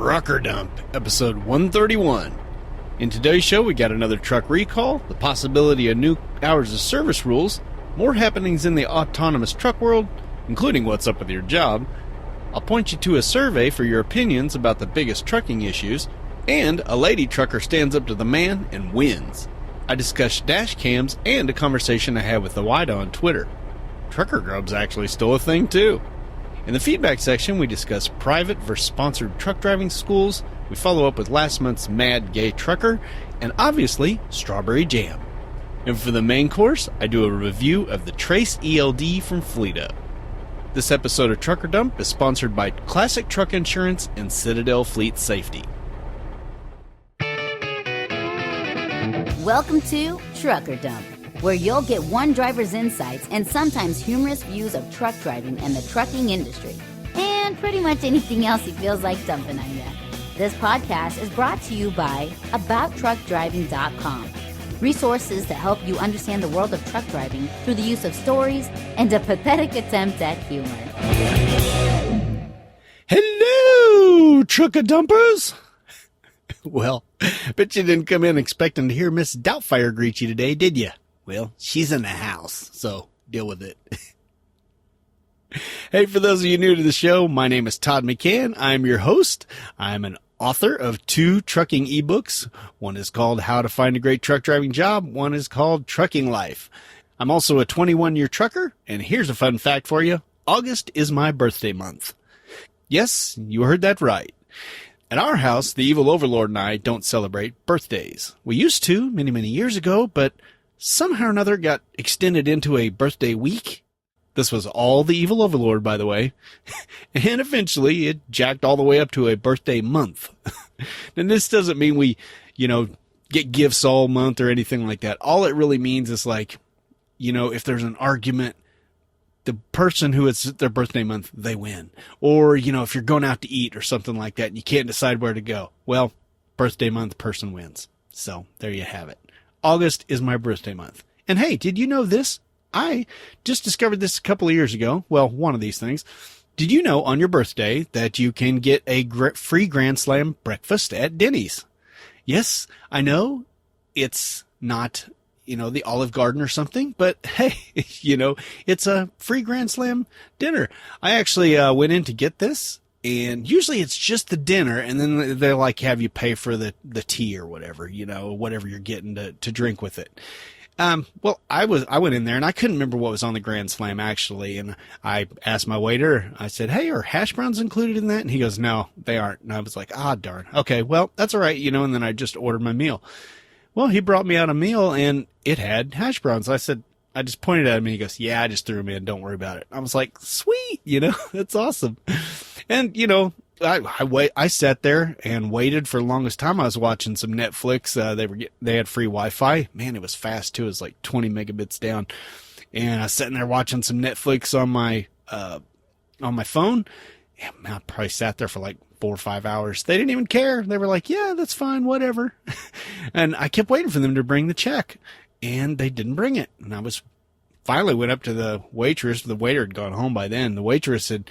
Trucker Dump, episode 131. In today's show, we got another truck recall, the possibility of new hours of service rules, more happenings in the autonomous truck world, including what's up with your job. I'll point you to a survey for your opinions about the biggest trucking issues, and a lady trucker stands up to the man and wins. I discuss dash cams and a conversation I had with the Wida on Twitter. Trucker Grub's actually still a thing too. In the feedback section, we discuss private versus sponsored truck driving schools, we follow up with last month's Mad Gay Trucker, and obviously, Strawberry Jam. And for the main course, I do a review of the Trace ELD from FleetUp. This episode of Trucker Dump is sponsored by Classic Truck Insurance and Citadel Fleet Safety. Welcome to Trucker Dump, where you'll get one driver's insights and sometimes humorous views of truck driving and the trucking industry, and pretty much anything else he feels like dumping on you. This podcast is brought to you by AboutTruckDriving.com, resources to help you understand the world of truck driving through the use of stories and a pathetic attempt at humor. Hello, Trucker Dumpers! Well, bet you didn't come in expecting to hear Miss Doubtfire greet you today, did you? Well, she's in the house, so deal with it. Hey, for those of you new to the show, my name is Todd McCann. I'm your host. I'm an author of 2 trucking ebooks. One is called How to Find a Great Truck Driving Job. One is called Trucking Life. I'm also a 21-year trucker, and here's a fun fact for you. August is my birthday month. Yes, you heard that right. At our house, the evil overlord and I don't celebrate birthdays. We used to many, many years ago, but somehow or another got extended into a birthday week. This was all the evil overlord, by the way. And eventually it jacked all the way up to a birthday month. And this doesn't mean we, get gifts all month or anything like that. All it really means is like, if there's an argument, the person who it's their birthday month, they win. Or, if you're going out to eat or something like that and you can't decide where to go, well, birthday month person wins. So there you have it. August is my birthday month. And hey, did you know this? I just discovered this a couple of years ago. Well, one of these things. Did you know on your birthday that you can get a free Grand Slam breakfast at Denny's? Yes, I know it's not, the Olive Garden or something, but hey, it's a free Grand Slam dinner. I actually went in to get this. And usually it's just the dinner, and then they'll have you pay for the tea or whatever, whatever you're getting to drink with it. Well, I went in there and I couldn't remember what was on the Grand Slam actually. And I asked my waiter, I said, hey, are hash browns included in that? And he goes, no, they aren't. And I was like, darn. Okay, well, that's all right. And then I just ordered my meal. Well, he brought me out a meal and it had hash browns. I just pointed at him and he goes, yeah, I just threw them in. Don't worry about it. I was like, sweet, that's awesome. And, I sat there and waited for the longest time. I was watching some Netflix. They had free Wi-Fi. Man, it was fast too. It was like 20 megabits down. And I was sitting there watching some Netflix on my phone. Yeah, man, I probably sat there for like 4 or 5 hours. They didn't even care. They were like, yeah, that's fine, whatever. And I kept waiting for them to bring the check. And they didn't bring it. And I finally went up to the waitress. The waiter had gone home by then. The waitress had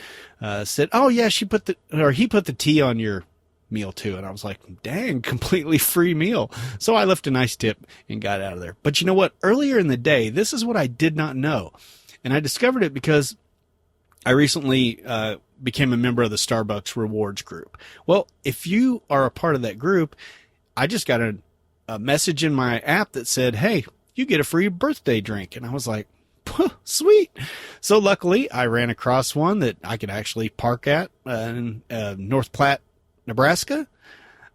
said, oh yeah, he put the tea on your meal too. And I was like, dang, completely free meal. So I left a nice tip and got out of there. But you know what? Earlier in the day, this is what I did not know. And I discovered it because I recently became a member of the Starbucks rewards group. Well, if you are a part of that group, I just got a message in my app that said, hey, you get a free birthday drink. And I was like, sweet. So luckily I ran across one that I could actually park at in North Platte, Nebraska,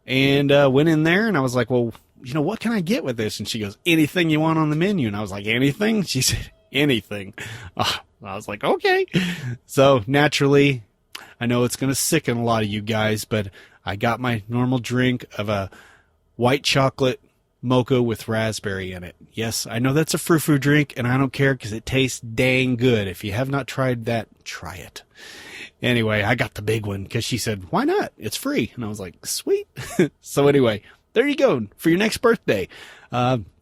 and went in there and I was like, well, what can I get with this? And she goes, anything you want on the menu. And I was like, anything? She said, anything. I was like, okay. So naturally, I know it's going to sicken a lot of you guys, but I got my normal drink of a white chocolate mocha with raspberry in it. Yes, I know that's a frou-frou drink, and I don't care because it tastes dang good. If you have not tried that, try it. Anyway, I got the big one because she said, why not? It's free. And I was like, sweet. So anyway, there you go for your next birthday.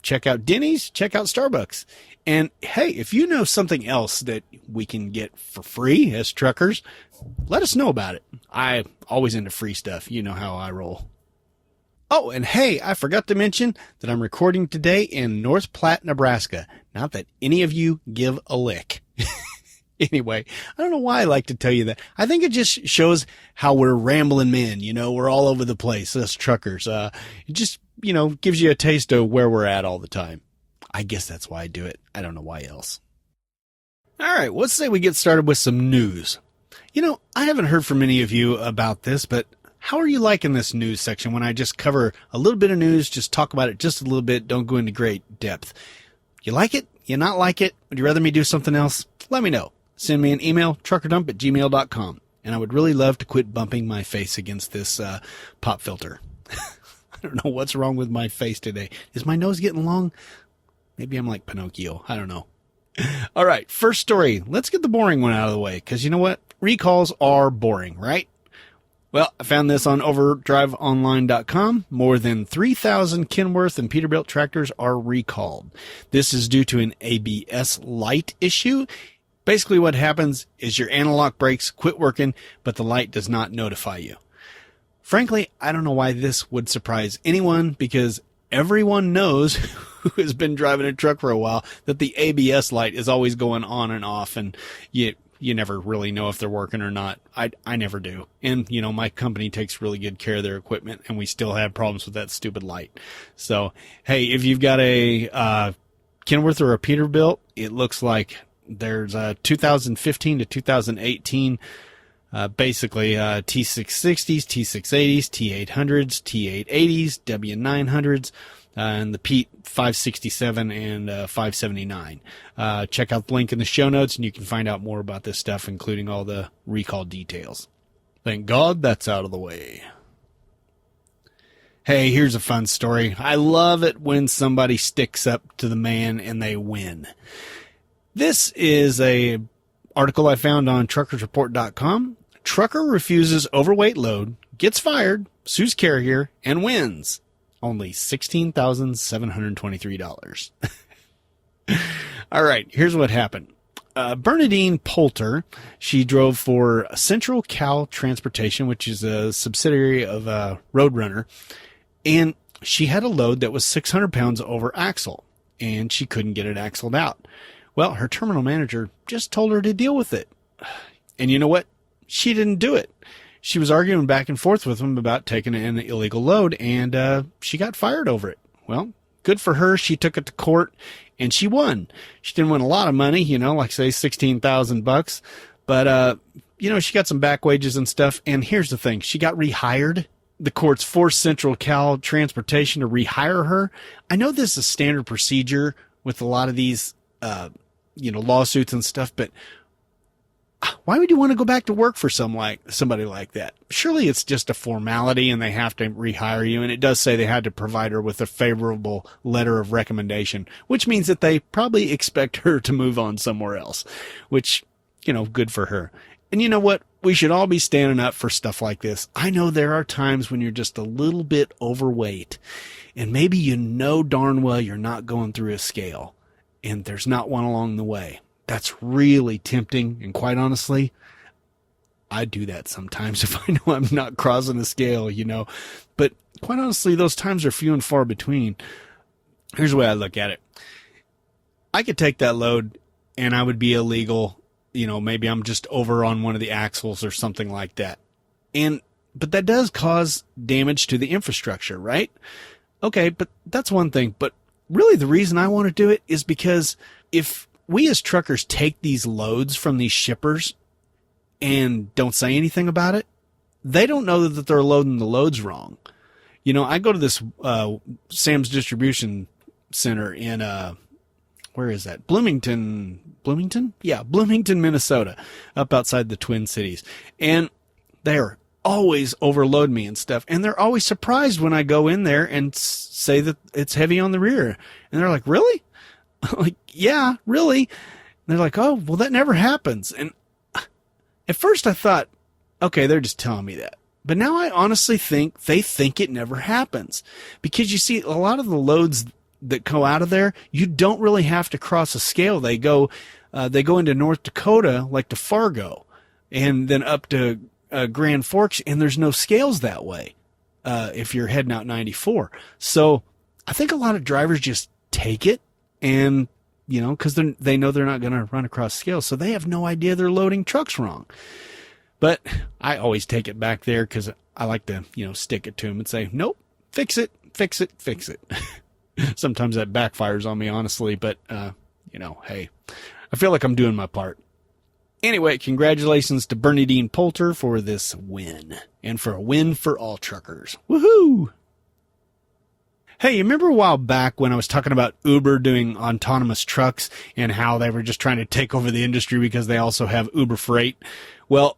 Check out Denny's, check out Starbucks. And hey, if you know something else that we can get for free as truckers, let us know about it. I always into free stuff. You know how I roll. Oh, and hey, I forgot to mention that I'm recording today in North Platte, Nebraska. Not that any of you give a lick. Anyway, I don't know why I like to tell you that. I think it just shows how we're rambling men. You know, we're all over the place, us truckers. It just, gives you a taste of where we're at all the time. I guess that's why I do it. I don't know why else. All right, let's say we get started with some news. I haven't heard from any of you about this, but how are you liking this news section when I just cover a little bit of news, just talk about it just a little bit, don't go into great depth? You like it? You not like it? Would you rather me do something else? Let me know. Send me an email, truckerdump@gmail.com. And I would really love to quit bumping my face against this pop filter. I don't know what's wrong with my face today. Is my nose getting long? Maybe I'm like Pinocchio. I don't know. All right, first story. Let's get the boring one out of the way, because you know what? Recalls are boring, right? Well, I found this on overdriveonline.com. More than 3,000 Kenworth and Peterbilt tractors are recalled. This is due to an ABS light issue. Basically what happens is your anti-lock brakes quit working, but the light does not notify you. Frankly, I don't know why this would surprise anyone, because everyone knows who has been driving a truck for a while that the ABS light is always going on and off, and you never really know if they're working or not. I never do. And, my company takes really good care of their equipment, and we still have problems with that stupid light. So, hey, if you've got a Kenworth or a Peterbilt, it looks like there's 2015 to 2018, basically T660s, T680s, T800s, T880s, W900s, and the Pete 567 and 579. Check out the link in the show notes, and you can find out more about this stuff, including all the recall details. Thank God that's out of the way. Hey, here's a fun story. I love it when somebody sticks up to the man and they win. This is a article I found on truckersreport.com. Trucker refuses overweight load, gets fired, sues carrier, and wins. Only $16,723. All right, here's what happened. Bernadine Poulter, she drove for Central Cal Transportation, which is a subsidiary of Roadrunner, and she had a load that was 600 pounds over axle, and she couldn't get it axled out. Well, her terminal manager just told her to deal with it. And you know what? She didn't do it. She was arguing back and forth with him about taking an illegal load, and she got fired over it. Well, good for her. She took it to court, and she won. She didn't win a lot of money, like say $16,000, but she got some back wages and stuff. And here's the thing: she got rehired. The courts forced Central Cal Transportation to rehire her. I know this is standard procedure with a lot of these lawsuits and stuff, but why would you want to go back to work for somebody like that? Surely it's just a formality and they have to rehire you. And it does say they had to provide her with a favorable letter of recommendation, which means that they probably expect her to move on somewhere else, which, good for her. And you know what? We should all be standing up for stuff like this. I know there are times when you're just a little bit overweight, and maybe darn well you're not going through a scale, and there's not one along the way. That's really tempting, and quite honestly, I do that sometimes if I know I'm not crossing a scale, But quite honestly, those times are few and far between. Here's the way I look at it. I could take that load, and I would be illegal. Maybe I'm just over on one of the axles or something like that. But that does cause damage to the infrastructure, right? Okay, but that's one thing. But really the reason I want to do it is because if we as truckers take these loads from these shippers and don't say anything about it, they don't know that they're loading the loads wrong. I go to this Sam's Distribution Center in where is that? Bloomington? Yeah, Bloomington, Minnesota, up outside the Twin Cities. And they're always overload me and stuff. And they're always surprised when I go in there and say that it's heavy on the rear. And they're like, really? I'm like, yeah, really? And they're like, oh, well, that never happens. And at first I thought, okay, they're just telling me that. But now I honestly think they think it never happens. Because you see, a lot of the loads that go out of there, you don't really have to cross a scale. They go into North Dakota, like to Fargo, and then up to Grand Forks, and there's no scales that way if you're heading out 94. So I think a lot of drivers just take it and, because they know they're not going to run across scales, so they have no idea they're loading trucks wrong. But I always take it back there because I like to, stick it to them and say, nope, fix it. Sometimes that backfires on me, honestly, but, hey, I feel like I'm doing my part. Anyway, congratulations to Bernadine Poulter for this win, and for a win for all truckers. Woohoo! Hey, you remember a while back when I was talking about Uber doing autonomous trucks and how they were just trying to take over the industry because they also have Uber Freight? Well,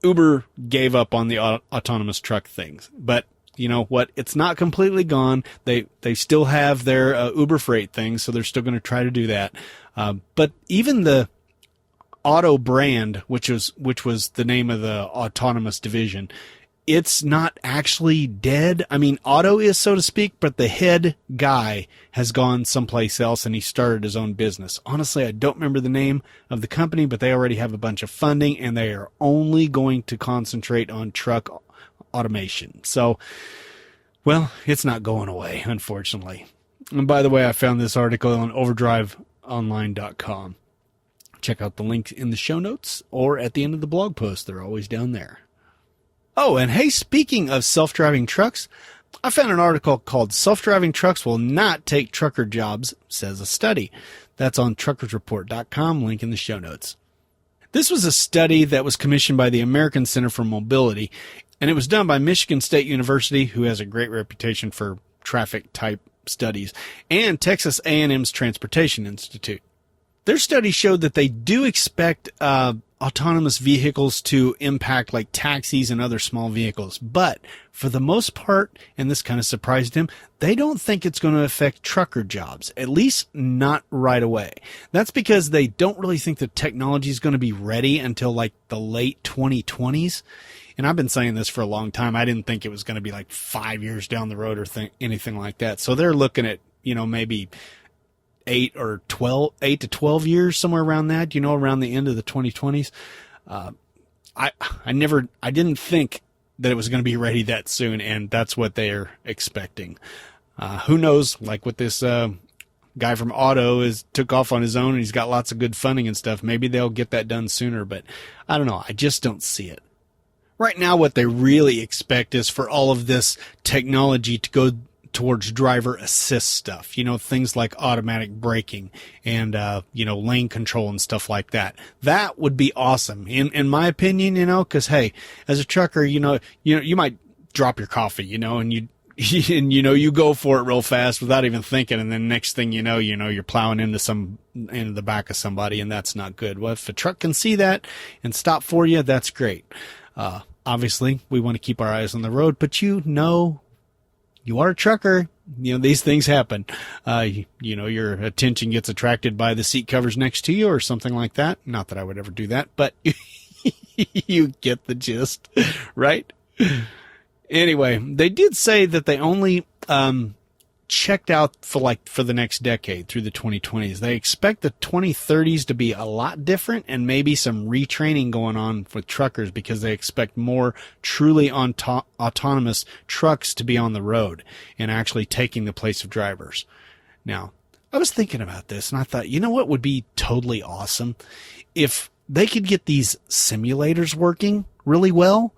Uber gave up on the autonomous truck things, but you know what? It's not completely gone. They still have their Uber Freight things, so they're still going to try to do that. But even the Auto brand, which was the name of the autonomous division, it's not actually dead. I mean, Auto is, so to speak, but the head guy has gone someplace else and he started his own business. Honestly, I don't remember the name of the company, but they already have a bunch of funding and they are only going to concentrate on truck automation. So, well, it's not going away, unfortunately. And by the way, I found this article on overdriveonline.com. Check out the link in the show notes or at the end of the blog post. They're always down there. Oh, and hey, speaking of self-driving trucks, I found an article called Self-Driving Trucks Will Not Take Trucker Jobs, Says a Study. That's on truckersreport.com, link in the show notes. This was a study that was commissioned by the American Center for Mobility, and it was done by Michigan State University, who has a great reputation for traffic-type studies, and Texas A&M's Transportation Institute. Their study showed that they do expect autonomous vehicles to impact like taxis and other small vehicles. But for the most part, and this kind of surprised him, they don't think it's going to affect trucker jobs, at least not right away. That's because they don't really think the technology is going to be ready until like the late 2020s. And I've been saying this for a long time. I didn't think it was going to be like 5 years down the road or anything like that. So they're looking at, maybe 8 to 12 years, somewhere around that, around the end of the 2020s. I didn't think that it was going to be ready that soon, and that's what they're expecting. Who knows, like with this guy from Auto took off on his own and he's got lots of good funding and stuff. Maybe they'll get that done sooner, but I don't know. I just don't see it. Right now, what they really expect is for all of this technology to go towards driver assist stuff, things like automatic braking and, lane control and stuff like that. That would be awesome in my opinion, cause hey, as a trucker, you might drop your coffee, and you go for it real fast without even thinking. And then next thing you're plowing into the back of somebody, and that's not good. Well, if a truck can see that and stop for you, that's great. Obviously we want to keep our eyes on the road, but you are a trucker. These things happen. Your attention gets attracted by the seat covers next to you or something like that. Not that I would ever do that, but you get the gist, right? Anyway, they did say that they only checked out for the next decade through the 2020s. They expect the 2030s to be a lot different and maybe some retraining going on with truckers because they expect more truly autonomous trucks to be on the road and actually taking the place of drivers. Now, I was thinking about this and I thought, what would be totally awesome if they could get these simulators working really well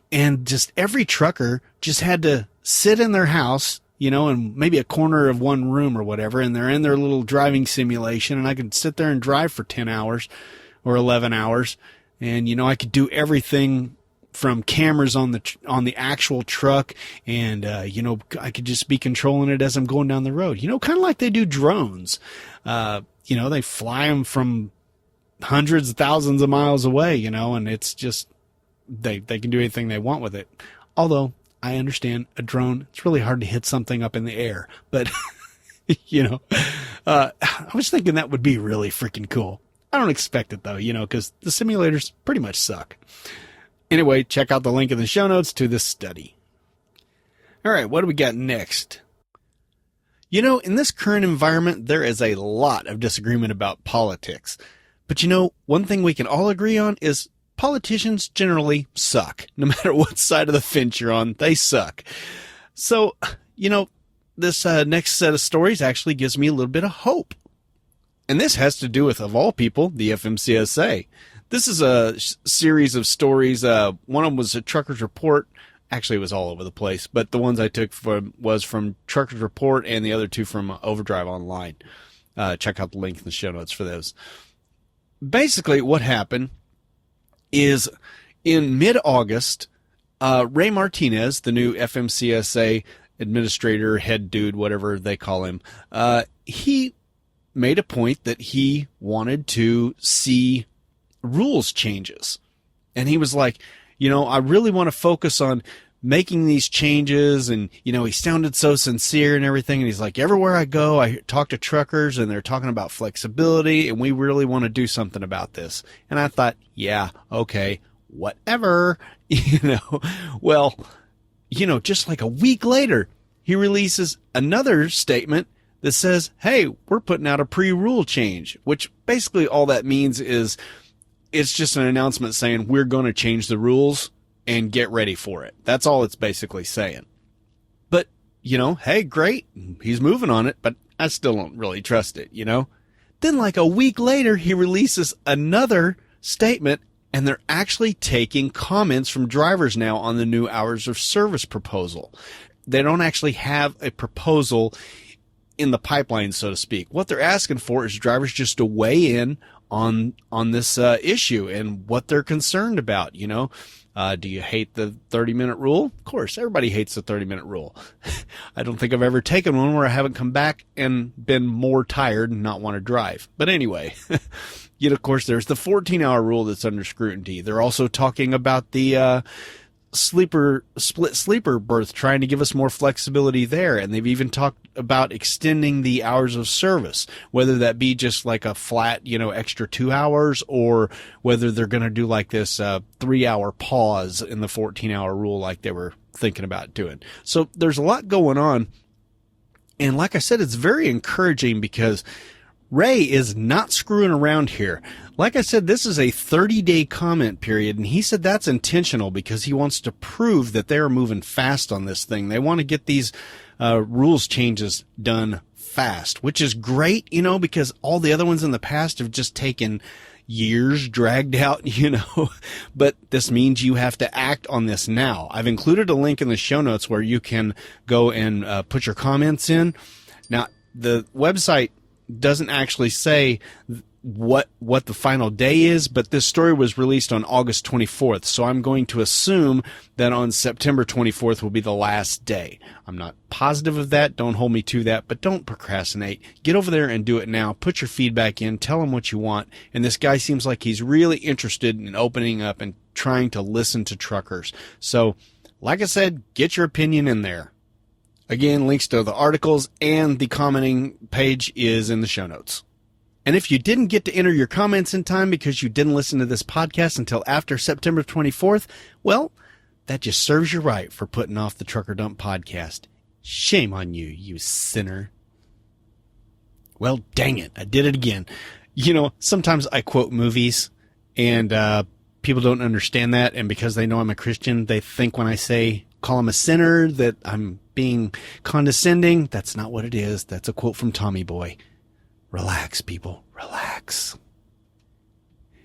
and just every trucker just had to sit in their house, in maybe a corner of one room or whatever, and they're in their little driving simulation, and I could sit there and drive for 10 hours or 11 hours, and, I could do everything from cameras on the actual truck, and, I could just be controlling it as I'm going down the road, kind of like they do drones. They fly them from hundreds of thousands of miles away, and it's just, they can do anything they want with it. Although, I understand a drone, it's really hard to hit something up in the air, but, I was thinking that would be really freaking cool. I don't expect it though, because the simulators pretty much suck. Anyway, check out the link in the show notes to this study. All right, what do we got next? In this current environment, there is a lot of disagreement about politics. But one thing we can all agree on is politicians generally suck. No matter what side of the fence you're on, they suck. So, this next set of stories actually gives me a little bit of hope. And this has to do with, of all people, the FMCSA. This is a series of stories. One of them was a Truckers Report. Actually, it was all over the place, but the ones I took was from Truckers Report and the other two from Overdrive Online. Check out the link in the show notes for those. Basically, what happened is in mid-August, Ray Martinez, the new FMCSA administrator, head dude, whatever they call him, he made a point that he wanted to see rules changes. And he was like, I really want to focus on making these changes. And, he sounded so sincere and everything. And he's like, everywhere I go, I talk to truckers and they're talking about flexibility and we really want to do something about this. And I thought, yeah, okay, whatever, well, just like a week later, he releases another statement that says, hey, we're putting out a pre-rule change, which basically all that means is it's just an announcement saying we're going to change the rules and get ready for it. That's all it's basically saying. But, hey, great. He's moving on it, but I still don't really trust it, Then like a week later, he releases another statement, and they're actually taking comments from drivers now on the new hours of service proposal. They don't actually have a proposal in the pipeline, so to speak. What they're asking for is drivers just to weigh in on this issue and what they're concerned about. Do you hate the 30-minute rule? Of course, everybody hates the 30-minute rule. I don't think I've ever taken one where I haven't come back and been more tired and not want to drive. But anyway, of course, there's the 14-hour rule that's under scrutiny. They're also talking about the split sleeper berth, trying to give us more flexibility there. And they've even talked about extending the hours of service, whether that be just like a flat, extra 2 hours, or whether they're going to do like this 3-hour pause in the 14-hour rule like they were thinking about doing. So there's a lot going on. And like I said, it's very encouraging because Ray is not screwing around here. Like I said, this is a 30-day comment period, and he said that's intentional because he wants to prove that they're moving fast on this thing. They want to get these rules changes done fast, which is great, because all the other ones in the past have just taken years, dragged out, but this means you have to act on this now. I've included a link in the show notes where you can go and put your comments in. Now, the website doesn't actually say what the final day is, but this story was released on August 24th. So I'm going to assume that on September 24th will be the last day. I'm not positive of that. Don't hold me to that, but don't procrastinate. Get over there and do it now. Put your feedback in. Tell them what you want. And this guy seems like he's really interested in opening up and trying to listen to truckers. So, like I said, get your opinion in there. Again, links to the articles and the commenting page is in the show notes. And if you didn't get to enter your comments in time because you didn't listen to this podcast until after September 24th, well, that just serves you right for putting off the Trucker Dump podcast. Shame on you, you sinner. Well, dang it, I did it again. Sometimes I quote movies and people don't understand that. And because they know I'm a Christian, they think when I say call him a sinner that I'm being condescending. That's not what it is. That's a quote from Tommy Boy. Relax, people. Relax.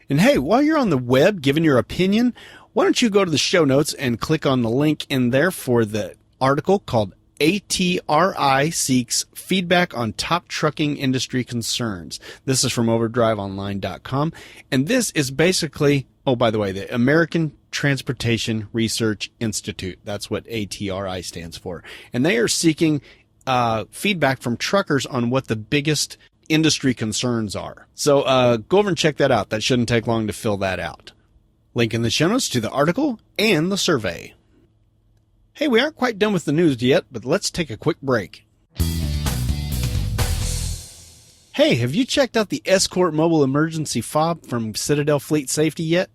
And hey, while you're on the web giving your opinion, why don't you go to the show notes and click on the link in there for the article called ATRI Seeks Feedback on Top Trucking Industry Concerns. This is from overdriveonline.com. And this is basically, oh, by the way, the American Transportation Research Institute. That's what ATRI stands for. And they are seeking feedback from truckers on what the biggest industry concerns are. So go over and check that out. That shouldn't take long to fill that out. Link in the show notes to the article and the survey. Hey, we aren't quite done with the news yet, but let's take a quick break. Hey, have you checked out the Escort Mobile Emergency Fob from Citadel Fleet Safety yet?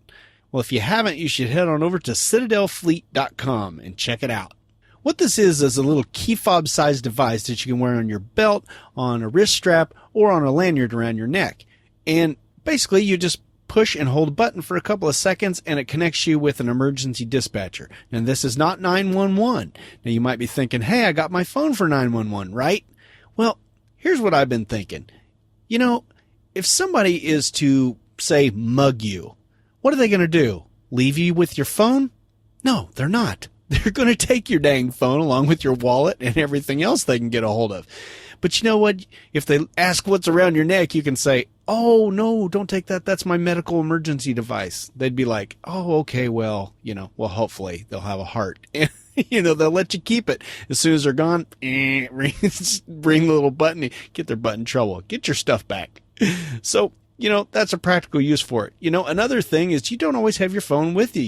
Well, if you haven't, you should head on over to citadelfleet.com and check it out. What this is a little key fob-sized device that you can wear on your belt, on a wrist strap, or on a lanyard around your neck. And basically, you just push and hold a button for a couple of seconds and it connects you with an emergency dispatcher. And this is not 911. Now you might be thinking, hey, I got my phone for 911, right? Well, here's what I've been thinking. You know, if somebody is to, say, mug you, what are they going to do? Leave you with your phone? No, they're not. They're going to take your dang phone along with your wallet and everything else they can get a hold of. But you know what? If they ask what's around your neck, you can say, oh, no, don't take that. That's my medical emergency device. They'd be like, oh, okay, well, hopefully they'll have a heart. And, they'll let you keep it. As soon as they're gone, ring the little button, get their butt in trouble. Get your stuff back. So, that's a practical use for it. Another thing is you don't always have your phone with you.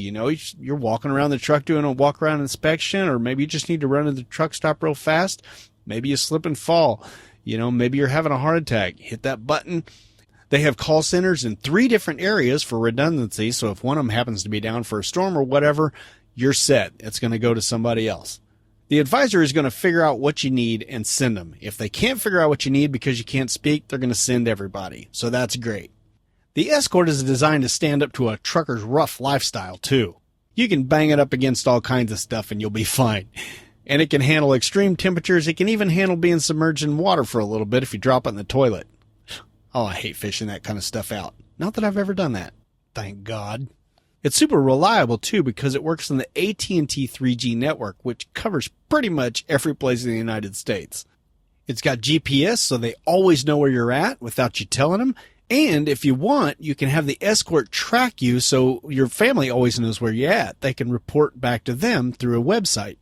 You're walking around the truck doing a walk around inspection, or maybe you just need to run to the truck stop real fast. Maybe you slip and fall. Maybe you're having a heart attack. Hit that button. They have call centers in 3 different areas for redundancy. So if one of them happens to be down for a storm or whatever, you're set. It's going to go to somebody else. The advisor is going to figure out what you need and send them. If they can't figure out what you need because you can't speak, they're going to send everybody. So that's great. The Escort is designed to stand up to a trucker's rough lifestyle too. You can bang it up against all kinds of stuff and you'll be fine. And it can handle extreme temperatures. It can even handle being submerged in water for a little bit if you drop it in the toilet. Oh, I hate fishing that kind of stuff out. Not that I've ever done that. Thank God. It's super reliable, too, because it works on the AT&T 3G network, which covers pretty much every place in the United States. It's got GPS, so they always know where you're at without you telling them. And if you want, you can have the Escort track you so your family always knows where you're at. They can report back to them through a website.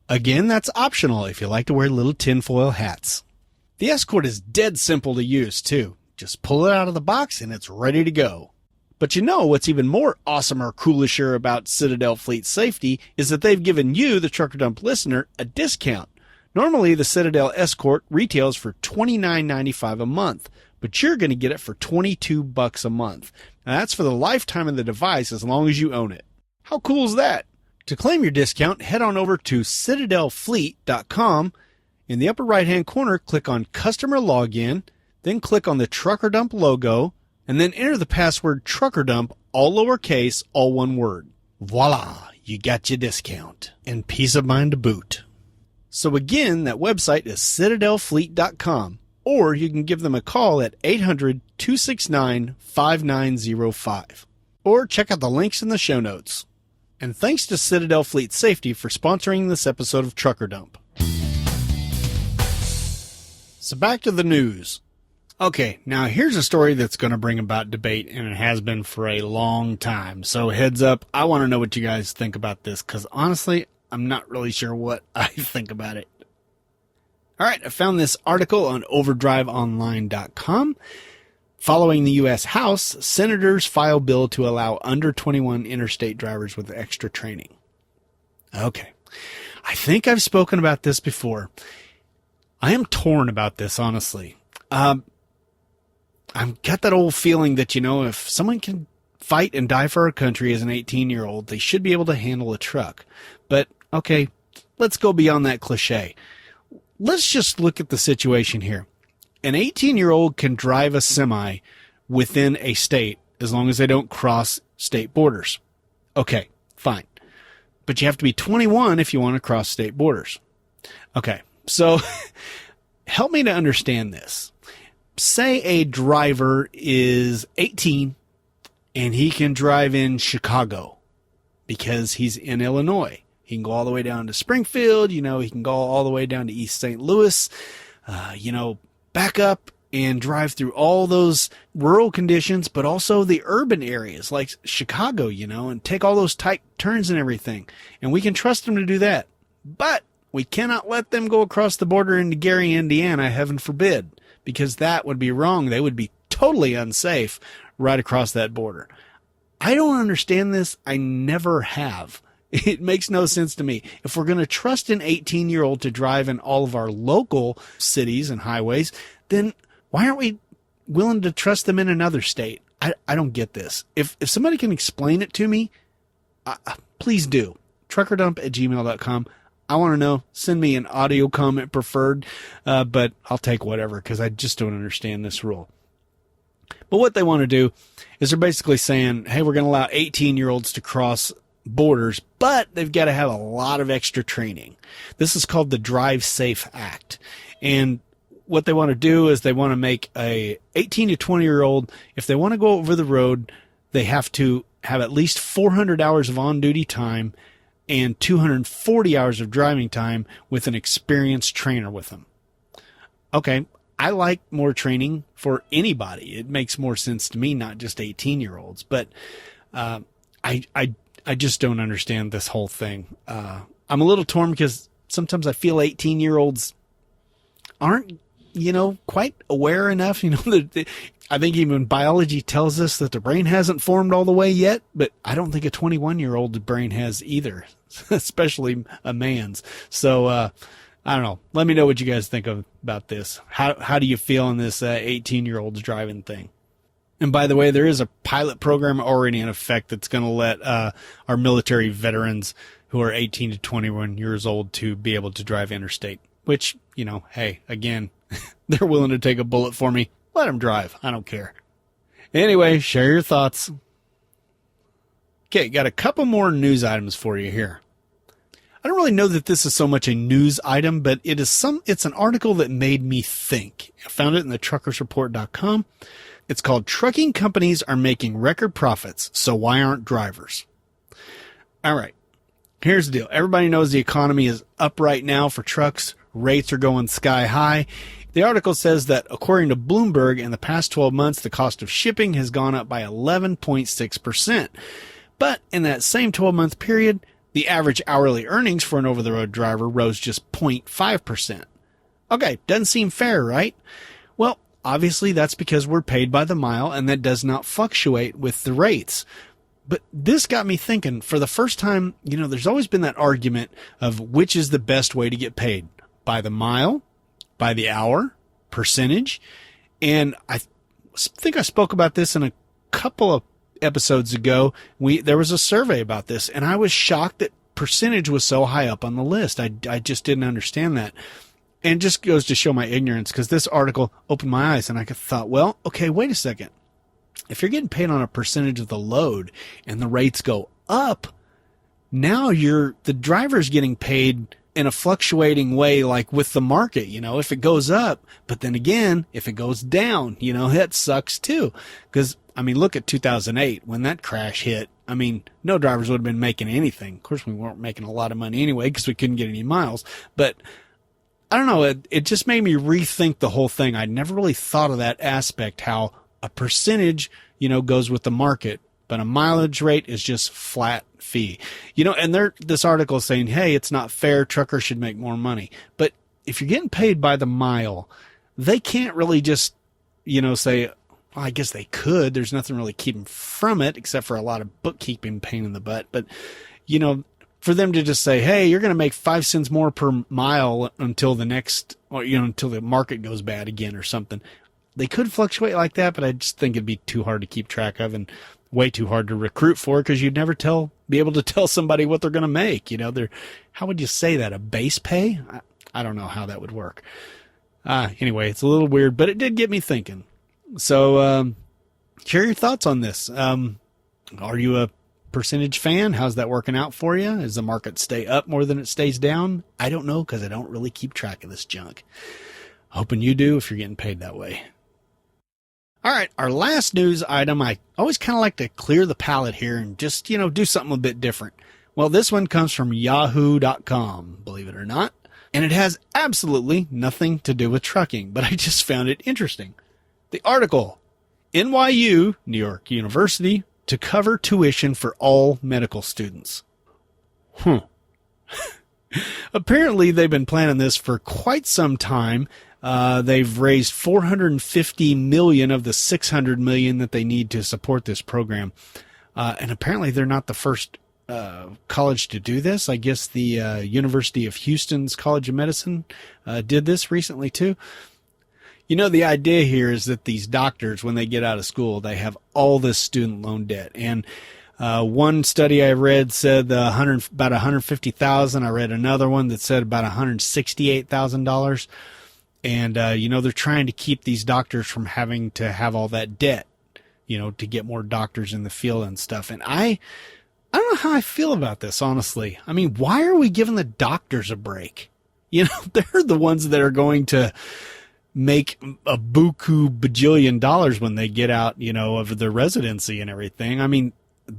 Again, that's optional if you like to wear little tinfoil hats. The Escort is dead simple to use, too. Just pull it out of the box and it's ready to go. But what's even more awesome or coolisher about Citadel Fleet Safety is that they've given you, the Trucker Dump listener, a discount. Normally, the Citadel Escort retails for $29.95 a month, but you're going to get it for $22 a month. Now, that's for the lifetime of the device as long as you own it. How cool is that? To claim your discount, head on over to citadelfleet.com. In the upper right-hand corner, click on Customer Login, then click on the Trucker Dump logo, and then enter the password Trucker Dump, all lowercase, all one word. Voila, you got your discount. And peace of mind to boot. So again, that website is citadelfleet.com, or you can give them a call at 800-269-5905. Or check out the links in the show notes. And thanks to Citadel Fleet Safety for sponsoring this episode of Trucker Dump. So back to the news. Okay, now here's a story that's going to bring about debate, and it has been for a long time. So heads up, I want to know what you guys think about this, because honestly, I'm not really sure what I think about it. All right, I found this article on overdriveonline.com. Following the U.S. House, senators file bill to allow under 21 interstate drivers with extra training. Okay, I think I've spoken about this before. I am torn about this, honestly. I've got that old feeling that, if someone can fight and die for our country as an 18-year-old, they should be able to handle a truck. But, okay, let's go beyond that cliche. Let's just look at the situation here. An 18-year-old can drive a semi within a state as long as they don't cross state borders. Okay, fine. But you have to be 21 if you want to cross state borders. Okay, so help me to understand this. Say a driver is 18 and he can drive in Chicago because he's in Illinois. He can go all the way down to Springfield, he can go all the way down to East St. Louis, back up and drive through all those rural conditions, but also the urban areas like Chicago, and take all those tight turns and everything. And we can trust them to do that. But we cannot let them go across the border into Gary, Indiana, heaven forbid, because that would be wrong. They would be totally unsafe right across that border. I don't understand this. I never have. It makes no sense to me. If we're going to trust an 18-year-old to drive in all of our local cities and highways, then why aren't we willing to trust them in another state? I don't get this. If somebody can explain it to me, please do. truckerdump@gmail.com. I want to know. Send me an audio comment preferred, but I'll take whatever because I just don't understand this rule. But what they want to do is they're basically saying, hey, we're going to allow 18-year-olds to cross borders, but they've got to have a lot of extra training. This is called the Drive Safe Act. And what they want to do is they want to make a 18 to 20-year-old, if they want to go over the road, they have to have at least 400 hours of on-duty time and 240 hours of driving time with an experienced trainer with them. Okay, I like more training for anybody. It makes more sense to me, not just 18-year-olds. But I just don't understand this whole thing. I'm a little torn because sometimes I feel 18-year-olds aren't, quite aware enough. I think even biology tells us that the brain hasn't formed all the way yet, but I don't think a 21-year-old brain has either, especially a man's. So, I don't know. Let me know what you guys think about this. How do you feel on this 18-year-olds driving thing? And by the way, there is a pilot program already in effect that's going to let our military veterans who are 18 to 21 years old to be able to drive interstate, which, hey, again, they're willing to take a bullet for me. Let them drive. I don't care. Anyway, share your thoughts. Okay, got a couple more news items for you here. I don't really know that this is so much a news item, but it's an article that made me think. I found it in the truckersreport.com. It's called Trucking Companies Are Making Record Profits, So Why Aren't Drivers? All right. Here's the deal. Everybody knows the economy is up right now for trucks. Rates are going sky high. The article says that according to Bloomberg, in the past 12 months, the cost of shipping has gone up by 11.6%. But in that same 12-month period, the average hourly earnings for an over-the-road driver rose just 0.5%. Okay, doesn't seem fair, right? Well, obviously that's because we're paid by the mile, and that does not fluctuate with the rates. But this got me thinking, for the first time, there's always been that argument of which is the best way to get paid. By the mile, by the hour, percentage. And I think I spoke about this in a couple of episodes ago. There was a survey about this, and I was shocked that percentage was so high up on the list. I just didn't understand that. And it just goes to show my ignorance, because this article opened my eyes, and I thought, well, okay, wait a second. If you're getting paid on a percentage of the load and the rates go up, now the driver's getting paid in a fluctuating way, like with the market. If it goes up, but then again, if it goes down, that sucks too. Because, look at 2008 when that crash hit. No drivers would have been making anything. Of course, we weren't making a lot of money anyway because we couldn't get any miles. But I don't know. It just made me rethink the whole thing. I'd never really thought of that aspect, how a percentage, goes with the market, but a mileage rate is just flat fee. And this article is saying, hey, it's not fair. Truckers should make more money. But if you're getting paid by the mile, they can't really just, say, well, I guess they could. There's nothing really keeping from it except for a lot of bookkeeping pain in the butt. But, for them to just say, hey, you're going to make 5 cents more per mile until the until the market goes bad again or something. They could fluctuate like that, but I just think it'd be too hard to keep track of and way too hard to recruit for, because you'd never be able to tell somebody what they're going to make. How would you say that? A base pay? I don't know how that would work. Anyway, it's a little weird, but it did get me thinking. So, share your thoughts on this. Are you a percentage fan? How's that working out for you? Does the market stay up more than it stays down? I don't know, because I don't really keep track of this junk. Hoping you do if you're getting paid that way. All right, our last news item, I always kind of like to clear the palette here and just, do something a bit different. Well, this one comes from yahoo.com, believe it or not, and it has absolutely nothing to do with trucking, but I just found it interesting. The article, NYU, New York University, to cover tuition for all medical students. Apparently, they've been planning this for quite some time. They've raised $450 million of the $600 million that they need to support this program. And apparently they're not the first college to do this. I guess the University of Houston's College of Medicine did this recently too. The idea here is that these doctors, when they get out of school, they have all this student loan debt. And one study I read said about $150,000. I read another one that said about $168,000. And, they're trying to keep these doctors from having to have all that debt, to get more doctors in the field and stuff. And I don't know how I feel about this, honestly. I mean, why are we giving the doctors a break? They're the ones that are going to make a buku bajillion dollars when they get out, of their residency and everything. I mean,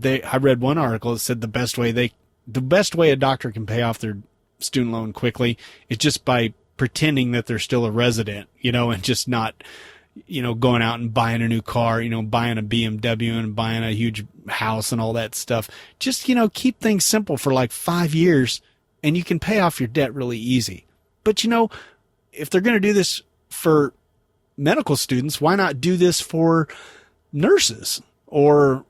I read one article that said the best way a doctor can pay off their student loan quickly is just by pretending that they're still a resident, and just not, going out and buying a new car, buying a BMW and buying a huge house and all that stuff. Just, keep things simple for like 5 years and you can pay off your debt really easy. But, if they're going to do this for medical students, why not do this for nurses or,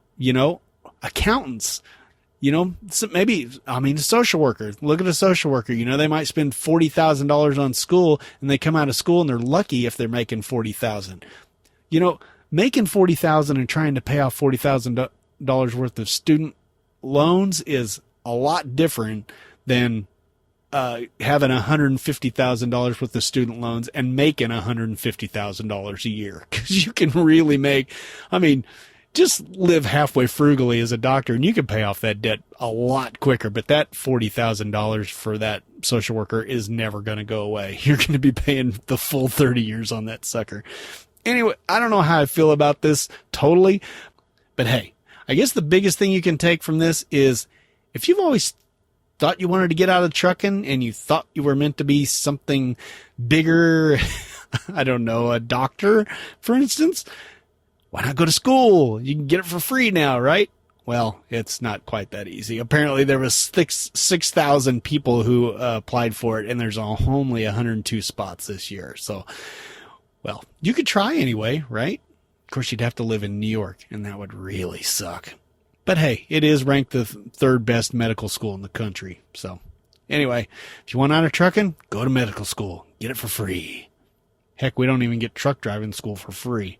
accountants? Maybe, a social worker. Look at a social worker. They might spend $40,000 on school and they come out of school and they're lucky if they're making $40,000. Making $40,000 and trying to pay off $40,000 worth of student loans is a lot different than having $150,000 worth of student loans and making $150,000 a year. Because you can really just live halfway frugally as a doctor and you can pay off that debt a lot quicker. But that $40,000 for that social worker is never going to go away. You're going to be paying the full 30 years on that sucker. Anyway, I don't know how I feel about this totally, but hey, I guess the biggest thing you can take from this is if you've always thought you wanted to get out of trucking and you thought you were meant to be something bigger, I don't know, a doctor, for instance, why not go to school? You can get it for free now, right? Well, it's not quite that easy. Apparently there was 6,000 people who applied for it and there's only 102 spots this year. So, well, you could try anyway, right? Of course, you'd have to live in New York and that would really suck. But hey, it is ranked the third best medical school in the country. So anyway, if you want out of trucking, go to medical school. Get it for free. Heck, we don't even get truck driving school for free.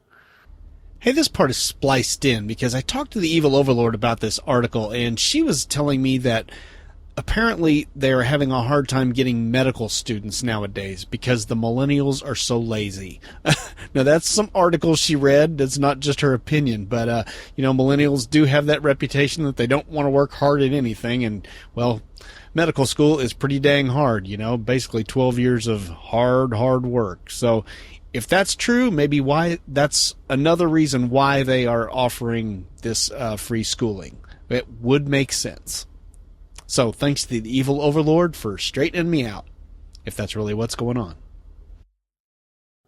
Hey, this part is spliced in because I talked to the evil overlord about this article and she was telling me that apparently they're having a hard time getting medical students nowadays because the millennials are so lazy. Now, that's some article she read. That's not just her opinion, but, millennials do have that reputation that they don't want to work hard at anything. And, well, medical school is pretty dang hard, basically 12 years of hard work. So if that's true, maybe that's another reason why they are offering this free schooling. It would make sense. So thanks to the evil overlord for straightening me out, if that's really what's going on.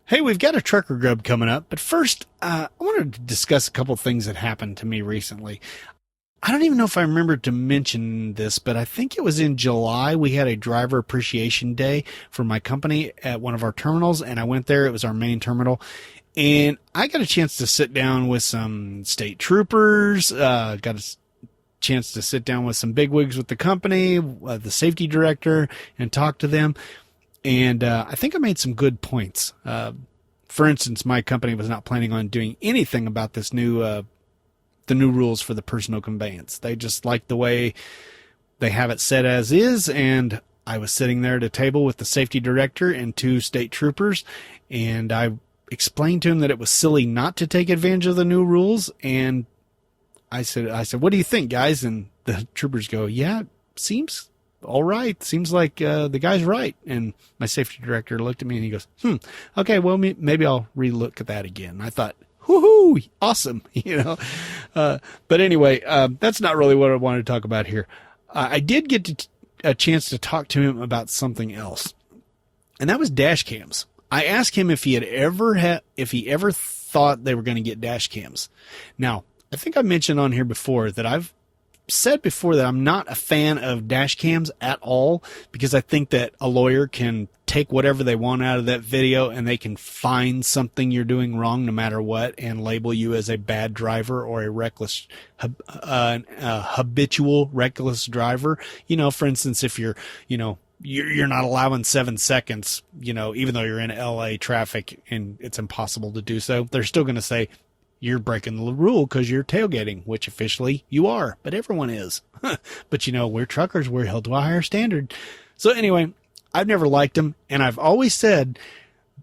Hey, we've got a trucker grub coming up, but first, I wanted to discuss a couple things that happened to me recently. I don't even know if I remember to mention this, but I think it was in July. We had a driver appreciation day for my company at one of our terminals, and I went there. It was our main terminal, and I got a chance to sit down with some state troopers, got a chance to sit down with some bigwigs with the company, the safety director, and talk to them. And I think I made some good points. For instance, my company was not planning on doing anything about this the new rules for the personal conveyance. They just like the way they have it set as is. And I was sitting there at a table with the safety director and two state troopers, and I explained to him that it was silly not to take advantage of the new rules. And I said, what do you think, guys? And the troopers go, yeah, seems all right. Seems like the guy's right. And my safety director looked at me and he goes, okay, well, maybe I'll relook at that again. I thought, woohoo, awesome, But anyway, that's not really what I wanted to talk about here. I did get a chance to talk to him about something else, and that was dash cams. I asked him if he ever thought they were going to get dash cams. Now, I think I mentioned on here before that I've said before that I'm not a fan of dash cams at all, because I think that a lawyer can take whatever they want out of that video and they can find something you're doing wrong no matter what and label you as a bad driver or a reckless, habitual reckless driver. For instance, if you're not allowing 7 seconds, even though you're in LA traffic and it's impossible to do so, they're still going to say, you're breaking the rule because you're tailgating, which officially you are, but everyone is. But we're truckers. We're held to a higher standard. So anyway, I've never liked them. And I've always said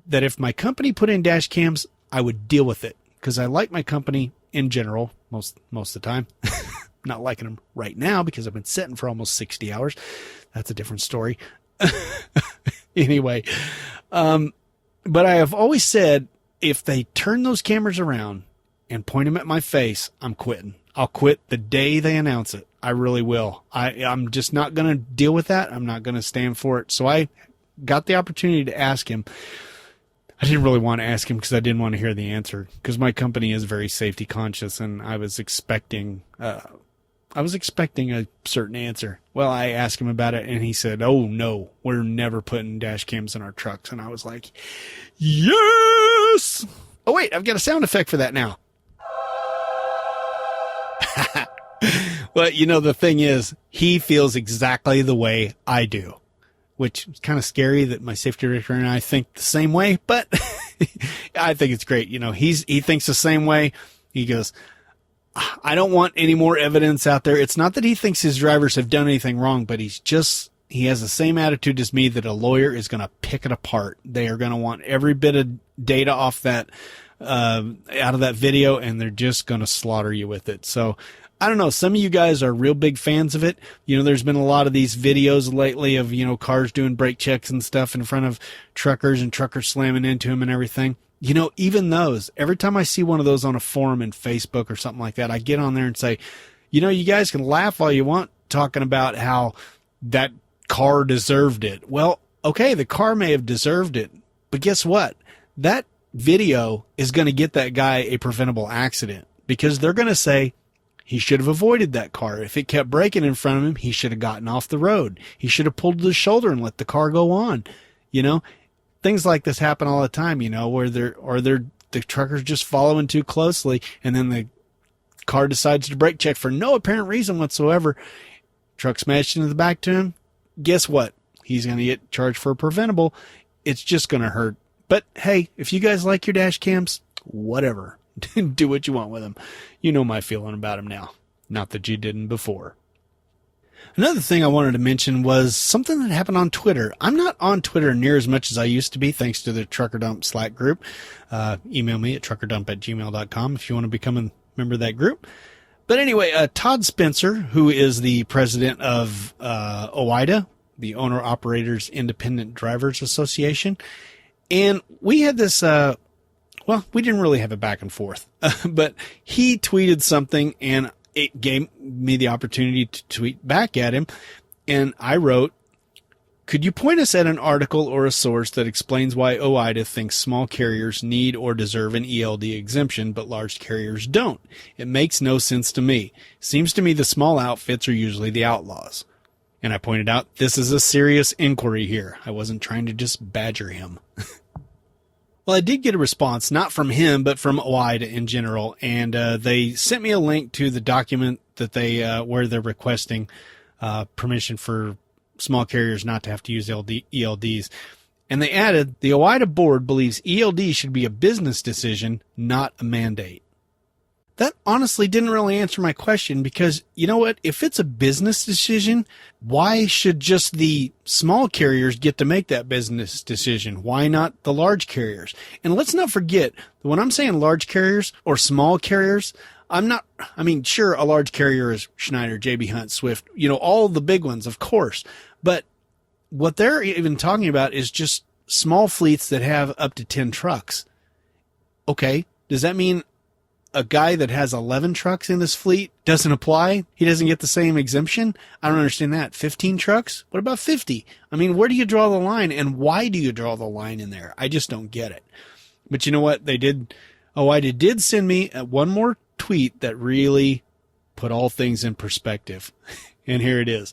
that if my company put in dash cams, I would deal with it because I like my company in general most of the time. Not liking them right now because I've been sitting for almost 60 hours. That's a different story. Anyway, but I have always said if they turn those cameras around and point them at my face, I'm quitting. I'll quit the day they announce it. I really will. I'm just not going to deal with that. I'm not going to stand for it. So I got the opportunity to ask him. I didn't really want to ask him because I didn't want to hear the answer because my company is very safety conscious and I was expecting a certain answer. Well, I asked him about it and he said, "Oh no, we're never putting dash cams in our trucks." And I was like, yes. Oh wait, I've got a sound effect for that now. Well, the thing is, he feels exactly the way I do, which is kind of scary that my safety director and I think the same way, but I think it's great. He thinks the same way. He goes, "I don't want any more evidence out there." It's not that he thinks his drivers have done anything wrong, but he has the same attitude as me that a lawyer is going to pick it apart. They are going to want every bit of data off that, out of that video, and they're just going to slaughter you with it. So I don't know. Some of you guys are real big fans of it. There's been a lot of these videos lately of, cars doing brake checks and stuff in front of truckers and truckers slamming into them and everything. Even those, every time I see one of those on a forum in Facebook or something like that, I get on there and say, you guys can laugh all you want talking about how that car deserved it. Well, okay, the car may have deserved it, but guess what? That video is going to get that guy a preventable accident because they're going to say, he should have avoided that car. If it kept braking in front of him, he should have gotten off the road. He should have pulled to the shoulder and let the car go on. Things like this happen all the time, where the trucker's just following too closely and then the car decides to brake check for no apparent reason whatsoever. Truck smashed into the back to him. Guess what? He's going to get charged for a preventable. It's just going to hurt. But hey, if you guys like your dash cams, whatever. Do what you want with them. You know my feeling about them now. Not that you didn't before. Another thing I wanted to mention was something that happened on Twitter. I'm not on Twitter near as much as I used to be, thanks to the Trucker Dump Slack group. Email me at truckerdump@gmail.com if you want to become a member of that group. But anyway, Todd Spencer, who is the president of OIDA, the Owner Operators Independent Drivers Association, and we had this... we didn't really have a back and forth, but he tweeted something and it gave me the opportunity to tweet back at him. And I wrote, "Could you point us at an article or a source that explains why OIDA thinks small carriers need or deserve an ELD exemption, but large carriers don't? It makes no sense to me. Seems to me the small outfits are usually the outlaws." And I pointed out, this is a serious inquiry here. I wasn't trying to just badger him. Well, I did get a response, not from him, but from OIDA in general, and they sent me a link to the document that where they're requesting permission for small carriers not to have to use ELDs. And they added, the OIDA board believes ELD should be a business decision, not a mandate. That honestly didn't really answer my question because, you know what, if it's a business decision, why should just the small carriers get to make that business decision? Why not the large carriers? And let's not forget that when I'm saying large carriers or small carriers, sure, a large carrier is Schneider, JB Hunt, Swift, all the big ones, of course. But what they're even talking about is just small fleets that have up to 10 trucks. Okay, does that mean a guy that has 11 trucks in his fleet doesn't apply? He doesn't get the same exemption? I don't understand that. 15 trucks? What about 50? Where do you draw the line and why do you draw the line in there? I just don't get it. But you know what? OIDA did send me one more tweet that really put all things in perspective. And here it is.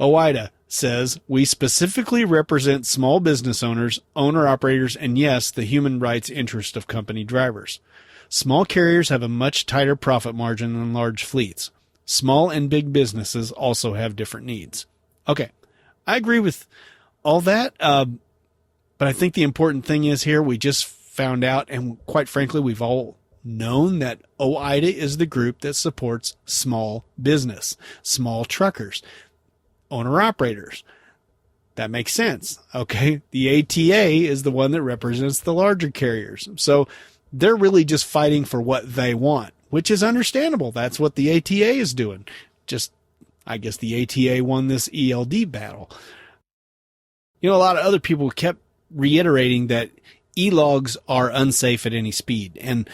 OIDA says, "We specifically represent small business owners, owner-operators, and yes, the human rights interest of company drivers. Small carriers have a much tighter profit margin than large fleets. Small and big businesses also have different needs." Okay, I agree with all that, but I think the important thing is here, we just found out, and quite frankly, we've all known that OIDA is the group that supports small business, small truckers, owner-operators. that makes sense. Okay. The ATA is the one that represents the larger carriers. So they're really just fighting for what they want, which is understandable. That's what the ATA is doing. Just, I guess the ATA won this ELD battle. You know, a lot of other people kept reiterating that e-logs are unsafe at any speed. And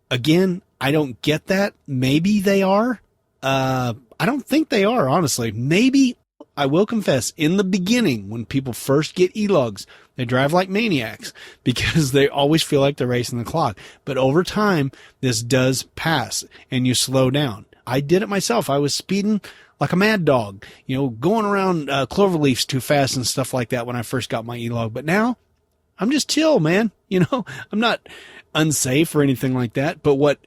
again, I don't get that. Maybe they are. I don't think they are, honestly. Maybe, I will confess, in the beginning, when people first get e-logs, they drive like maniacs because they always feel like they're racing the clock. But over time, this does pass and you slow down. I did it myself. I was speeding like a mad dog, you know, going around cloverleafs too fast and stuff like that when I first got my e-log. But now I'm just chill, man. You know, I'm not unsafe or anything like that. But what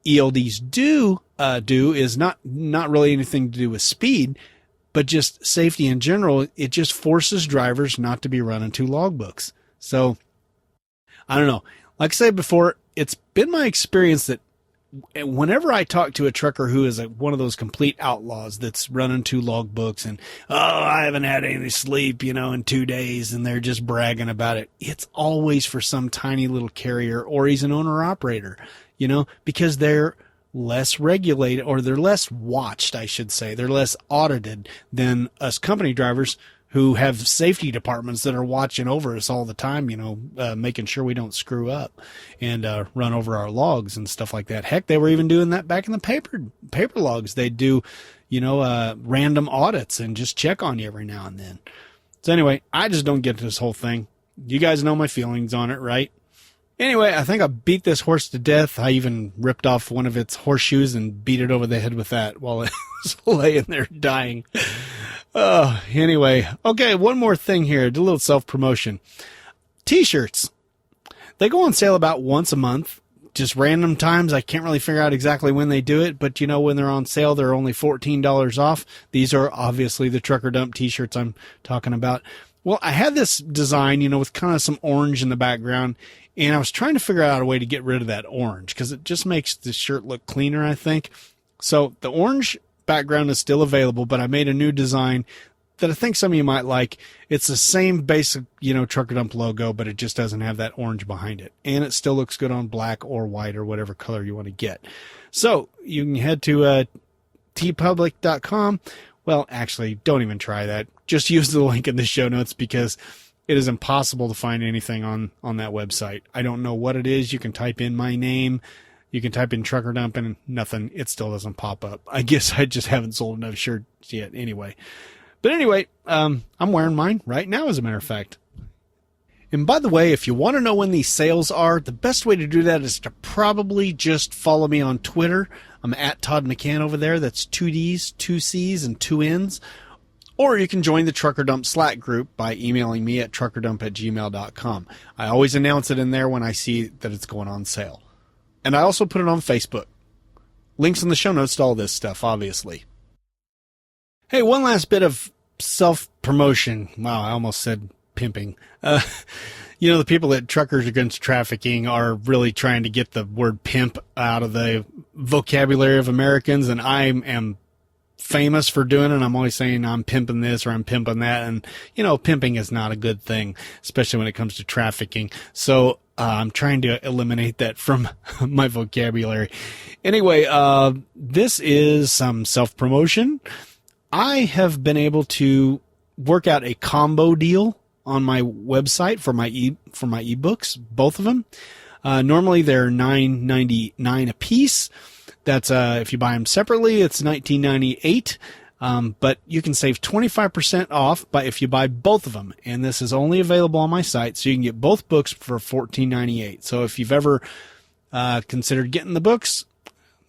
ELDs do is not really anything to do with speed, but just safety in general. It just forces drivers not to be running two logbooks. So I don't know. Like I said before, it's been my experience that whenever I talk to a trucker who is one of those complete outlaws that's running two logbooks and, I haven't had any sleep, you know, in 2 days, and they're just bragging about it, it's always for some tiny little carrier, or he's an owner operator, you know, because they're less regulated, or they're less watched, I should say. They're less audited than us company drivers who have safety departments that are watching over us all the time, you know, making sure we don't screw up and run over our logs and stuff like that. Heck, they were even doing that back in the paper logs. They'd do, you know, random audits and just check on you every now and then. So anyway, I just don't get this whole thing. You guys know my feelings on it, right? Anyway, I think I beat this horse to death. I even ripped off one of its horseshoes and beat it over the head with that while it was laying there dying. Anyway. Okay, one more thing here. Do a little self-promotion. T-shirts. They go on sale about once a month. Just random times. I can't really figure out exactly when they do it, but you know, when they're on sale, they're only $14 off. These are obviously the Trucker Dump T-shirts I'm talking about. Well, I had this design, you know, with kind of some orange in the background, and I was trying to figure out a way to get rid of that orange because it just makes the shirt look cleaner, I think. So the orange background is still available, but I made a new design that I think some of you might like. It's the same basic, you know, Trucker Dump logo, but it just doesn't have that orange behind it. And it still looks good on black or white or whatever color you want to get. So you can head to tpublic.com. Well, actually, don't even try that. Just use the link in the show notes because it is impossible to find anything on that website. I don't know what it is. You can type in my name. You can type in Trucker Dump and nothing. It still doesn't pop up. I guess I just haven't sold enough shirts yet anyway. But anyway, I'm wearing mine right now, as a matter of fact. And by the way, if you want to know when these sales are, the best way to do that is to probably just follow me on Twitter. I'm at Todd McCann over there. That's 2 D's, 2 C's, and 2 N's. Or you can join the Trucker Dump Slack group by emailing me at truckerdump@gmail.com. I always announce it in there when I see that it's going on sale. And I also put it on Facebook. Links in the show notes to all this stuff, obviously. Hey, one last bit of self-promotion. Wow, I almost said pimping. You know, the people at Truckers Against Trafficking are really trying to get the word pimp out of the vocabulary of Americans, and I am famous for doing it. I'm always saying I'm pimping this or I'm pimping that, and, you know, pimping is not a good thing, especially when it comes to trafficking. So I'm trying to eliminate that from my vocabulary. Anyway, this is some self-promotion. I have been able to work out a combo deal on my website for my ebooks, both of them. Normally they're $9.99 a piece. That's if you buy them separately, it's $19.98. But you can save 25% off if you buy both of them. And this is only available on my site, so you can get both books for $14.98. So if you've ever considered getting the books,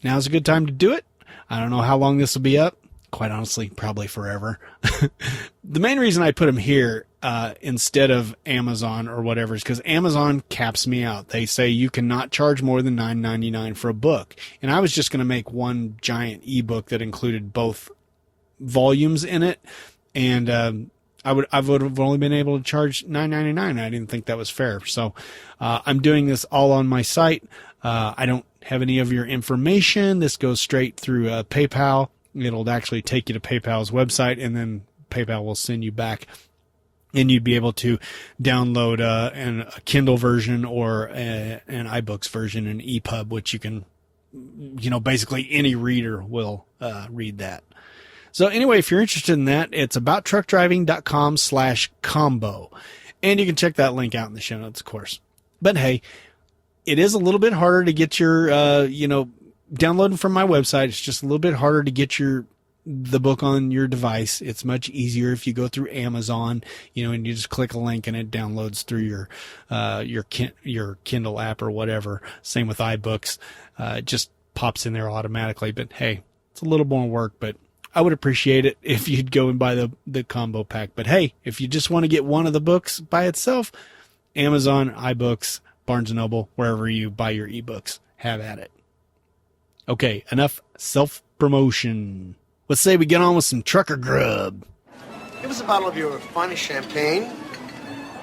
now's a good time to do it. I don't know how long this will be up. Quite honestly, probably forever. The main reason I put them here instead of Amazon or whatever is because Amazon caps me out. They say you cannot charge more than $9.99 for a book. And I was just going to make one giant ebook that included both volumes in it. And I would have only been able to charge $9.99. I didn't think that was fair. So I'm doing this all on my site. I don't have any of your information. This goes straight through PayPal. It'll actually take you to PayPal's website, and then PayPal will send you back And you'd be able to download a Kindle version or an iBooks version, an EPUB, which you can, basically any reader will read that. So anyway, if you're interested in that, it's abouttruckdriving.com/combo. And you can check that link out in the show notes, of course. But hey, it is a little bit harder to get your, downloading from my website. It's just a little bit harder to get the book on your device. It's much easier if you go through Amazon, and you just click a link and it downloads through your Kindle app or whatever. Same with iBooks. It just pops in there automatically. But hey, it's a little more work, but I would appreciate it if you'd go and buy the combo pack. But hey, if you just want to get one of the books by itself, Amazon, iBooks, Barnes & Noble, wherever you buy your ebooks, have at it. Okay, enough self-promotion. Let's say we get on with some trucker grub. Give us a bottle of your finest champagne,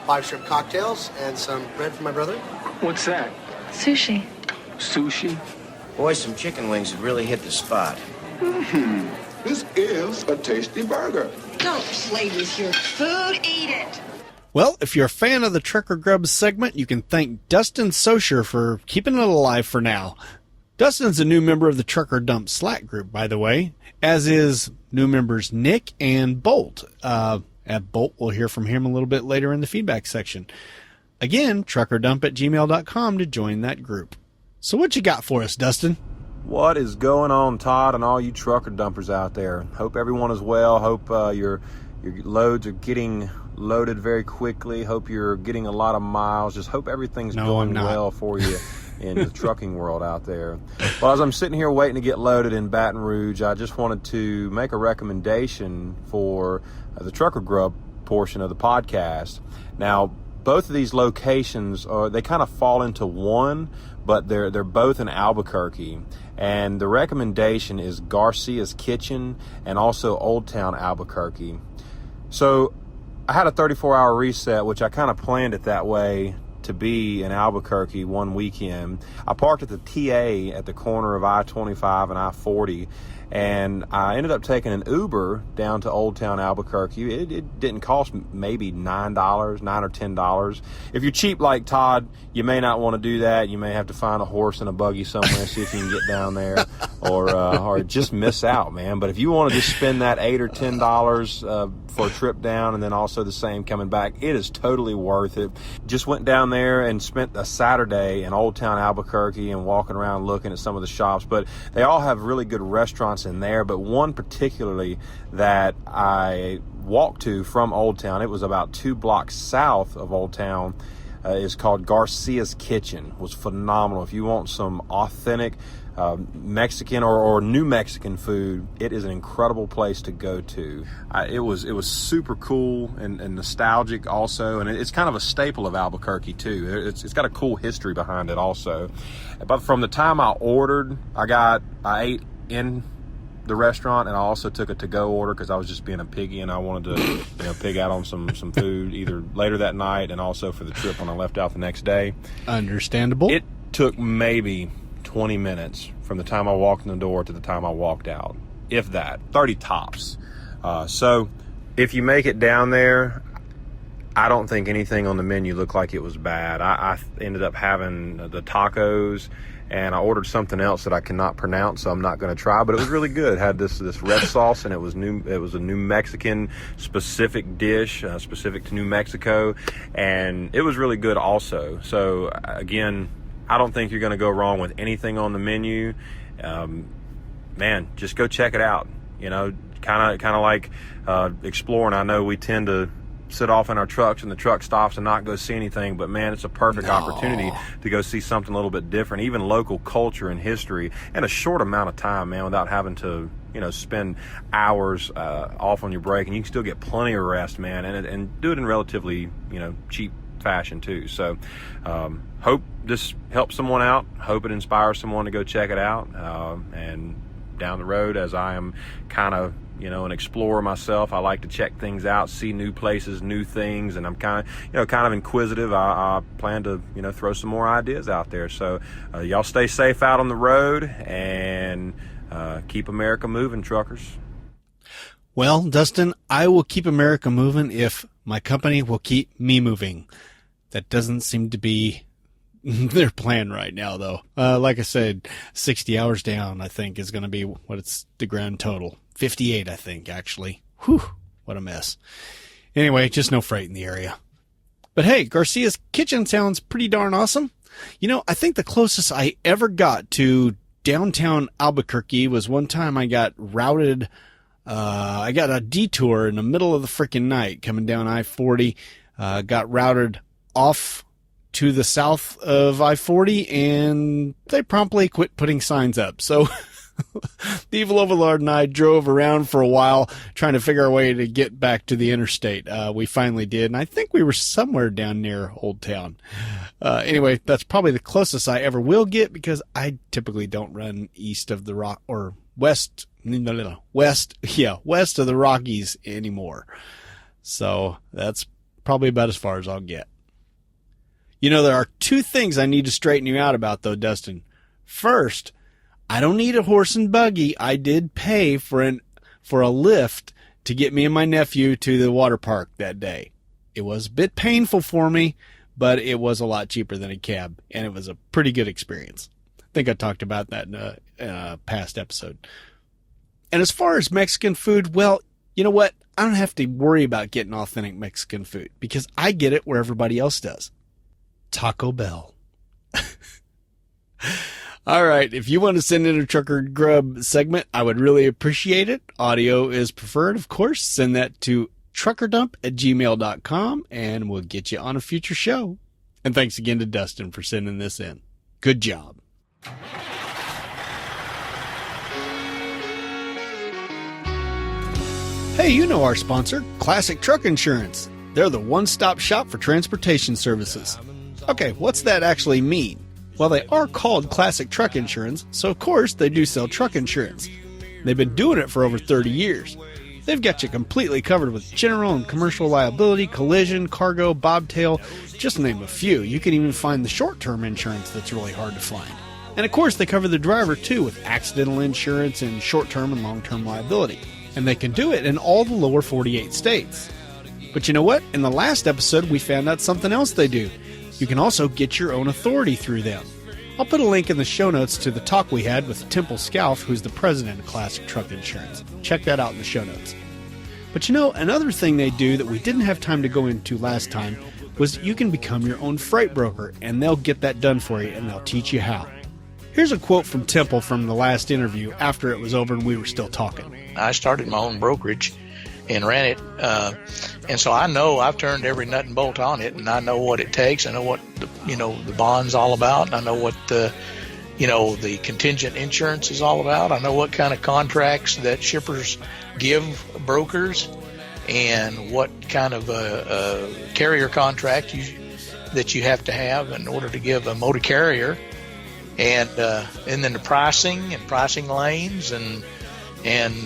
5 shrimp cocktails, and some bread for my brother. What's that? Sushi. Sushi? Boy, some chicken wings have really hit the spot. This is a tasty burger. Don't play with your food, eat it. Well, if you're a fan of the Trucker Grub segment, you can thank Dustin Socher for keeping it alive for now. Dustin's a new member of the Trucker Dump Slack group, by the way, as is new members Nick and Bolt. At Bolt, we'll hear from him a little bit later in the feedback section. Again, truckerdump@gmail.com to join that group. So what you got for us, Dustin? What is going on, Todd, and all you trucker dumpers out there? Hope everyone is well. Hope your loads are getting loaded very quickly. Hope you're getting a lot of miles. Just hope everything's going well for you in the trucking world out there. Well, as I'm sitting here waiting to get loaded in Baton Rouge, I just wanted to make a recommendation for the Trucker Grub portion of the podcast. Now, both of these locations they kind of fall into one, but they're both in Albuquerque. And the recommendation is Garcia's Kitchen and also Old Town Albuquerque. So I had a 34-hour reset, which I kind of planned it that way to be in Albuquerque one weekend. I parked at the TA at the corner of I-25 and I-40, and I ended up taking an Uber down to Old Town Albuquerque. It didn't cost maybe $9 or $10. If you're cheap like Todd, you may not want to do that. You may have to find a horse and a buggy somewhere, see if you can get down there, or just miss out, man. But if you want to just spend that $8 or $10 for a trip down, and then also the same coming back, it is totally worth it. Just went down there and spent a Saturday in Old Town Albuquerque and walking around looking at some of the shops. But they all have really good restaurants in there, but one particularly that I walked to from Old Town, it was about 2 blocks south of Old Town, is called Garcia's Kitchen. It was phenomenal. If you want some authentic Mexican or New Mexican food, it is an incredible place to go to. It was super cool and nostalgic also, and it's kind of a staple of Albuquerque too. It's got a cool history behind it also. But from the time I ordered, I ate in the restaurant, and I also took a to-go order because I was just being a piggy and I wanted to pig out on some food either later that night and also for the trip when I left out the next day. Understandable. It took maybe 20 minutes from the time I walked in the door to the time I walked out, if that, 30 tops. So if you make it down there, I don't think anything on the menu looked like it was bad. I ended up having the tacos, and I ordered something else that I cannot pronounce, so I'm not going to try, but it was really good. It had this red sauce, and it was a New Mexican specific dish, specific to New Mexico, and it was really good also. So again, I don't think you're going to go wrong with anything on the menu. Man, just go check it out. Kind of like exploring. I know we tend to sit off in our trucks in the truck stops and not go see anything, but man, it's a perfect opportunity to go see something a little bit different, even local culture and history in a short amount of time, man, without having to spend hours off on your break, and you can still get plenty of rest, man, and do it in relatively cheap fashion too. So hope this helps someone out, hope it inspires someone to go check it out, and down the road, as I am kind of an explorer myself, I like to check things out, see new places, new things, and I'm kind of inquisitive. I plan to throw some more ideas out there. So y'all stay safe out on the road, and keep America moving, truckers. Well, Dustin, I will keep America moving if My company will keep me moving. That doesn't seem to be their plan right now, though. Like I said, 60 hours down, I think, is going to be what it's the grand total. 58, I think, actually. Whew, what a mess. Anyway, just no freight in the area. But hey, Garcia's Kitchen sounds pretty darn awesome. You know, I think the closest I ever got to downtown Albuquerque was one time I got routed. I got a detour in the middle of the freaking night coming down I-40. Got routed off to the south of I-40, and they promptly quit putting signs up. So the evil overlord and I drove around for a while trying to figure a way to get back to the interstate. We finally did, and I think we were somewhere down near Old Town. Anyway, that's probably the closest I ever will get, because I typically don't run east of the rock or west of the Rockies anymore. So that's probably about as far as I'll get. You know, there are two things I need to straighten you out about, though, Dustin. First, I don't need a horse and buggy. I did pay for a lift to get me and my nephew to the water park that day. It was a bit painful for me, but it was a lot cheaper than a cab, and it was a pretty good experience. I think I talked about that in a past episode. And as far as Mexican food, well, you know what? I don't have to worry about getting authentic Mexican food, because I get it where everybody else does. Taco Bell. All right. If you want to send in a Trucker Grub segment, I would really appreciate it. Audio is preferred, of course. Send that to truckerdump@gmail.com and we'll get you on a future show. And thanks again to Dustin for sending this in. Good job. Hey, you know our sponsor, Classic Truck Insurance. They're the one-stop shop for transportation services. Okay, what's that actually mean? Well, they are called Classic Truck Insurance, so of course they do sell truck insurance. They've been doing it for over 30 years. They've got you completely covered with general and commercial liability, collision, cargo, bobtail, just to name a few. You can even find the short-term insurance that's really hard to find. And of course, they cover the driver too with accidental insurance and short-term and long-term liability. And they can do it in all the lower 48 states. But you know what? In the last episode, we found out something else they do. You can also get your own authority through them. I'll put a link in the show notes to the talk we had with Temple Scalf, who's the president of Classic Truck Insurance. Check that out in the show notes. But you know, another thing they do that we didn't have time to go into last time was you can become your own freight broker, and they'll get that done for you, and they'll teach you how. Here's a quote from Temple from the last interview after it was over and we were still talking. I started my own brokerage and ran it, and so I know I've turned every nut and bolt on it, and I know what it takes. I know what the bond's all about. I know what the contingent insurance is all about. I know what kind of contracts that shippers give brokers, and what kind of a carrier contract that you have to have in order to give a motor carrier, and then the pricing lanes, and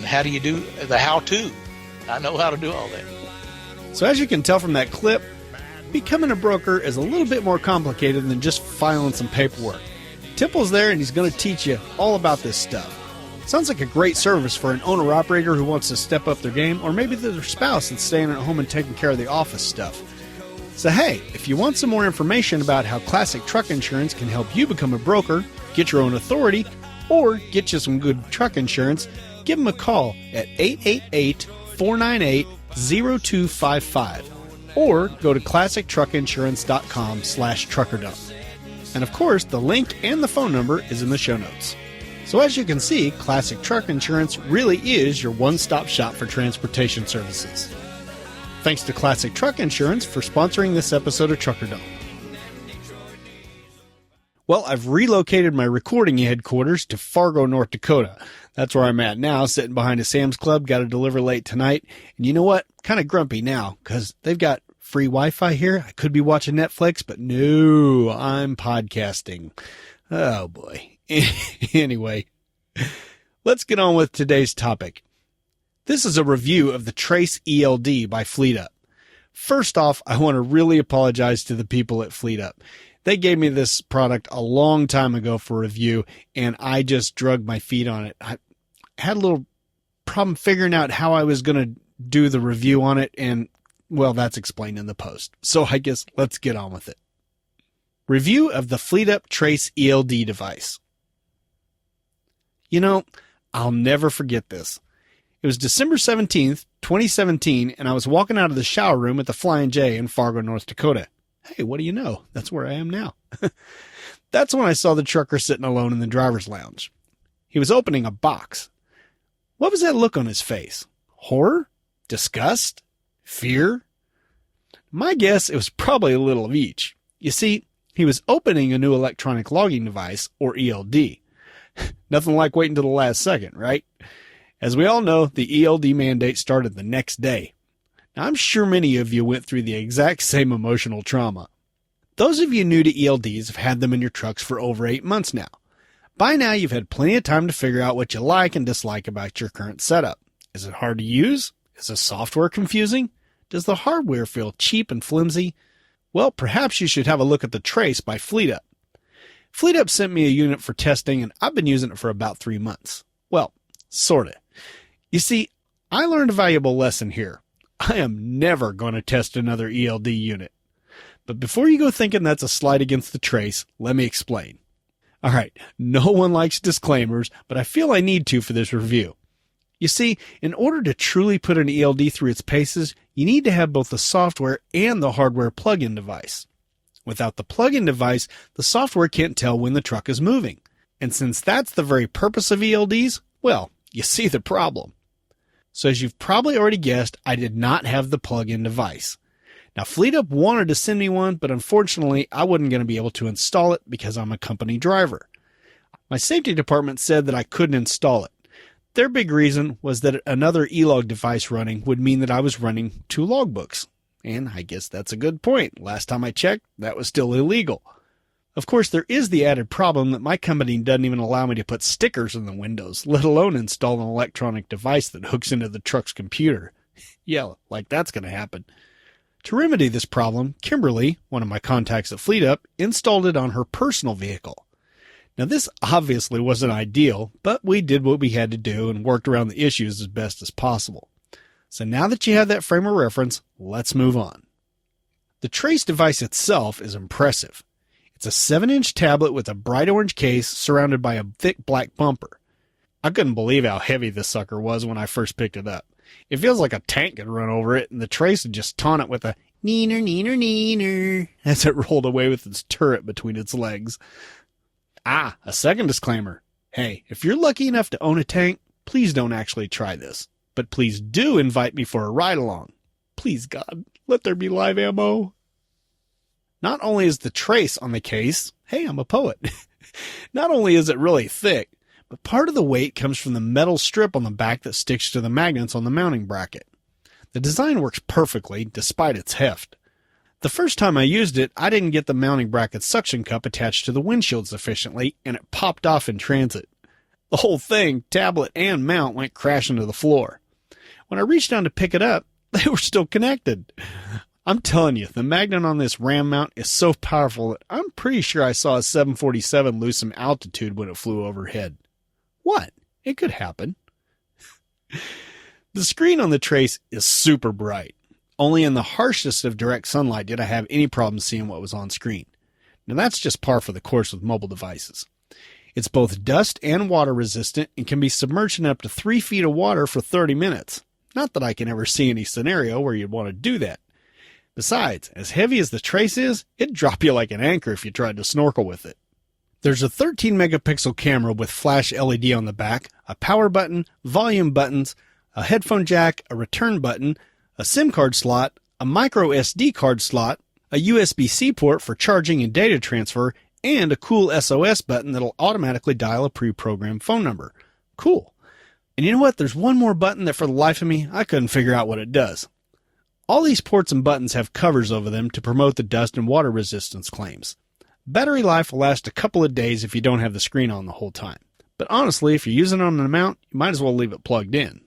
how do you do the how-to. I know how to do all that. So as you can tell from that clip, becoming a broker is a little bit more complicated than just filing some paperwork. Temple's there and he's going to teach you all about this stuff. Sounds like a great service for an owner-operator who wants to step up their game, or maybe their spouse that's staying at home and taking care of the office stuff. So hey, if you want some more information about how Classic Truck Insurance can help you become a broker, get your own authority, or get you some good truck insurance, give them a call at 888-498-0255 or go to classictruckinsurance.com/truckerdump. And of course, the link and the phone number is in the show notes. So as you can see, Classic Truck Insurance really is your one-stop shop for transportation services. Thanks to Classic Truck Insurance for sponsoring this episode of Trucker Dump. Well, I've relocated my recording headquarters to Fargo, North Dakota. That's where I'm at now, sitting behind a Sam's Club. Got to deliver late tonight. And you know what? Kind of grumpy now because they've got free Wi-Fi here. I could be watching Netflix, but no, I'm podcasting. Oh, boy. Anyway, let's get on with today's topic. This is a review of the Trace ELD by FleetUp. First off, I want to really apologize to the people at FleetUp. They gave me this product a long time ago for review, and I just drug my feet on it. I had a little problem figuring out how I was going to do the review on it, and Well, that's explained in the post. So I guess let's get on with it. Review of the FleetUp Trace ELD device. You know, I'll never forget this. It was December 17th, 2017, and I was walking out of the shower room at the Flying J in Fargo, North Dakota. Hey, what do you know? That's where I am now. That's when I saw the trucker sitting alone in the driver's lounge. He was opening a box. What was that look on his face? Horror? Disgust? Fear? My guess, it was probably a little of each. You see, he was opening a new electronic logging device, or ELD. Nothing like waiting till the last second, right? As we all know, the ELD mandate started the next day. Now, I'm sure many of you went through the exact same emotional trauma. Those of you new to ELDs have had them in your trucks for over 8 months now. By now, you've had plenty of time to figure out what you like and dislike about your current setup. Is it hard to use? Is the software confusing? Does the hardware feel cheap and flimsy? Well, perhaps you should have a look at the Trace by FleetUp. FleetUp sent me a unit for testing, and I've been using it for about 3 months. Well, sorta. You see, I learned a valuable lesson here. I am never going to test another ELD unit. But before you go thinking that's a slight against the Trace, let me explain. All right, no one likes disclaimers, but I feel I need to for this review. You see, in order to truly put an ELD through its paces, you need to have both the software and the hardware plug-in device. Without the plug-in device, the software can't tell when the truck is moving. And since that's the very purpose of ELDs, well, you see the problem. So as you've probably already guessed, I did not have the plug-in device. Now, FleetUp wanted to send me one, but unfortunately, I wasn't going to be able to install it because I'm a company driver. My safety department said that I couldn't install it. Their big reason was that another e-log device running would mean that I was running 2 logbooks. And I guess that's a good point. Last time I checked, that was still illegal. Of course, there is the added problem that my company doesn't even allow me to put stickers in the windows, let alone install an electronic device that hooks into the truck's computer. Yeah, like that's going to happen. To remedy this problem, Kimberly, one of my contacts at FleetUp, installed it on her personal vehicle. Now, this obviously wasn't ideal, but we did what we had to do and worked around the issues as best as possible. So now that you have that frame of reference, let's move on. The Trace device itself is impressive. It's a 7-inch tablet with a bright orange case surrounded by a thick black bumper. I couldn't believe how heavy this sucker was when I first picked it up. It feels like a tank could run over it, and the Trace would just taunt it with a neener, neener, neener as it rolled away with its turret between its legs. A second disclaimer. Hey, if you're lucky enough to own a tank, please don't actually try this. But please do invite me for a ride along. Please, God, let there be live ammo. Not only is the Trace on the case, hey, I'm a poet. Not only is it really thick, but part of the weight comes from the metal strip on the back that sticks to the magnets on the mounting bracket. The design works perfectly despite its heft. The first time I used it, I didn't get the mounting bracket suction cup attached to the windshield sufficiently, and it popped off in transit. The whole thing, tablet and mount, went crashing to the floor. When I reached down to pick it up, they were still connected. I'm telling you, the magnet on this RAM mount is so powerful that I'm pretty sure I saw a 747 lose some altitude when it flew overhead. What? It could happen. The screen on the Trace is super bright. Only in the harshest of direct sunlight did I have any problem seeing what was on screen. Now that's just par for the course with mobile devices. It's both dust and water resistant and can be submerged in up to 3 feet of water for 30 minutes. Not that I can ever see any scenario where you'd want to do that. Besides, as heavy as the Trace is, it'd drop you like an anchor if you tried to snorkel with it. There's a 13 megapixel camera with flash LED on the back, a power button, volume buttons, a headphone jack, a return button, a SIM card slot, a micro SD card slot, a USB-C port for charging and data transfer, and a cool SOS button that'll automatically dial a pre-programmed phone number. Cool. And you know what? There's one more button that for the life of me, I couldn't figure out what it does. All these ports and buttons have covers over them to promote the dust and water resistance claims. Battery life will last a couple of days if you don't have the screen on the whole time. But honestly, if you're using it on an amount, you might as well leave it plugged in.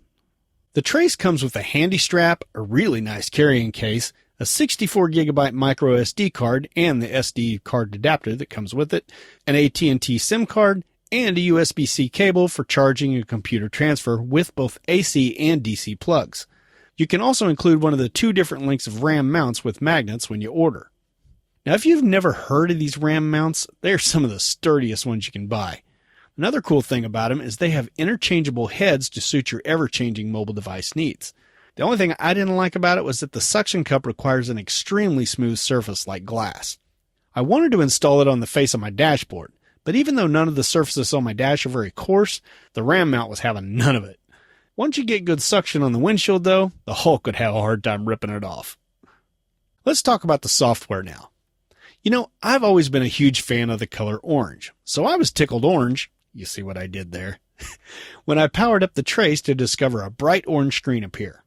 The Trace comes with a handy strap, a really nice carrying case, a 64GB micro SD card and the SD card adapter that comes with it, an AT&T SIM card, and a USB-C cable for charging and computer transfer with both AC and DC plugs. You can also include one of the 2 different lengths of RAM mounts with magnets when you order. Now, if you've never heard of these RAM mounts, they're some of the sturdiest ones you can buy. Another cool thing about them is they have interchangeable heads to suit your ever-changing mobile device needs. The only thing I didn't like about it was that the suction cup requires an extremely smooth surface like glass. I wanted to install it on the face of my dashboard, but even though none of the surfaces on my dash are very coarse, the RAM mount was having none of it. Once you get good suction on the windshield, though, the Hulk would have a hard time ripping it off. Let's talk about the software now. You know, I've always been a huge fan of the color orange, so I was tickled orange, you see what I did there, when I powered up the trace to discover a bright orange screen appear.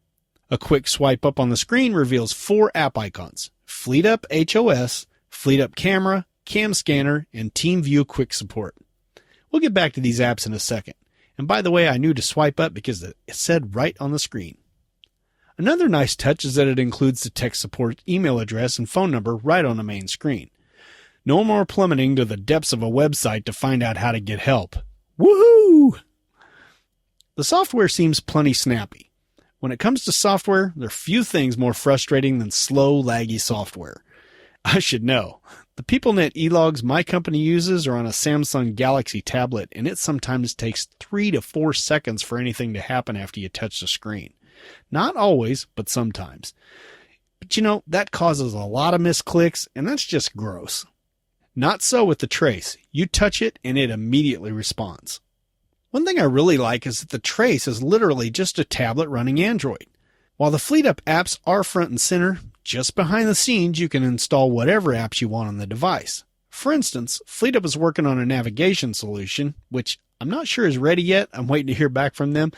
A quick swipe up on the screen reveals 4 app icons: FleetUp HOS, FleetUp Camera, Cam Scanner, and TeamView Quick Support. We'll get back to these apps in a second. And by the way, I knew to swipe up because it said right on the screen. Another nice touch is that it includes the tech support email address and phone number right on the main screen. No more plummeting to the depths of a website to find out how to get help. Woohoo! The software seems plenty snappy. When it comes to software, there are few things more frustrating than slow, laggy software. I should know. The PeopleNet e-logs my company uses are on a Samsung Galaxy tablet, and it sometimes takes 3 to 4 seconds for anything to happen after you touch the screen. Not always, but sometimes. But you know, that causes a lot of misclicks, and that's just gross. Not so with the Trace. You touch it, and it immediately responds. One thing I really like is that the Trace is literally just a tablet running Android. While the FleetUp apps are front and center, just behind the scenes you can install whatever apps you want on the device. For instance, FleetUp is working on a navigation solution, which I'm not sure is ready yet. I'm waiting to hear back from them.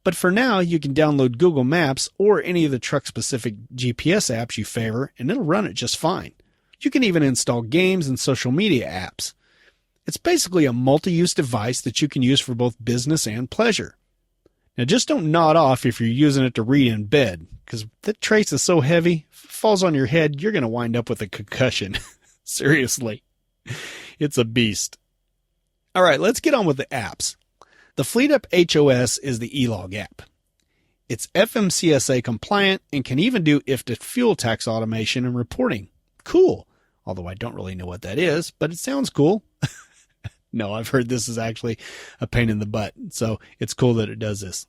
But for now, you can download Google Maps or any of the truck-specific GPS apps you favor, and it'll run it just fine. You can even install games and social media apps. It's basically a multi-use device that you can use for both business and pleasure. Now, just don't nod off if you're using it to read in bed, because that Trace is so heavy, if it falls on your head, you're going to wind up with a concussion. Seriously. It's a beast. All right, let's get on with the apps. The FleetUp HOS is the e-log app. It's FMCSA compliant and can even do IFTA fuel tax automation and reporting. Cool. Although I don't really know what that is, but it sounds cool. No, I've heard this is actually a pain in the butt, so it's cool that it does this.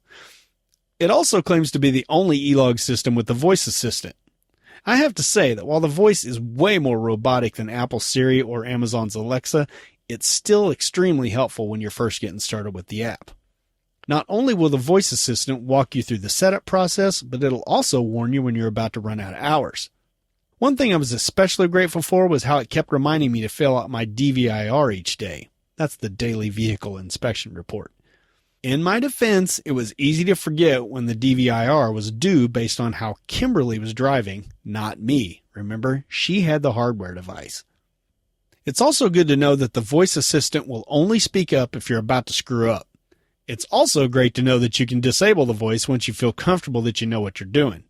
It also claims to be the only e-log system with the voice assistant. I have to say that while the voice is way more robotic than Apple Siri or Amazon's Alexa, it's still extremely helpful when you're first getting started with the app. Not only will the voice assistant walk you through the setup process, but it'll also warn you when you're about to run out of hours. One thing I was especially grateful for was how it kept reminding me to fill out my DVIR each day. That's the Daily Vehicle Inspection Report. In my defense, it was easy to forget when the DVIR was due based on how Kimberly was driving, not me. Remember, she had the hardware device. It's also good to know that the voice assistant will only speak up if you're about to screw up. It's also great to know that you can disable the voice once you feel comfortable that you know what you're doing.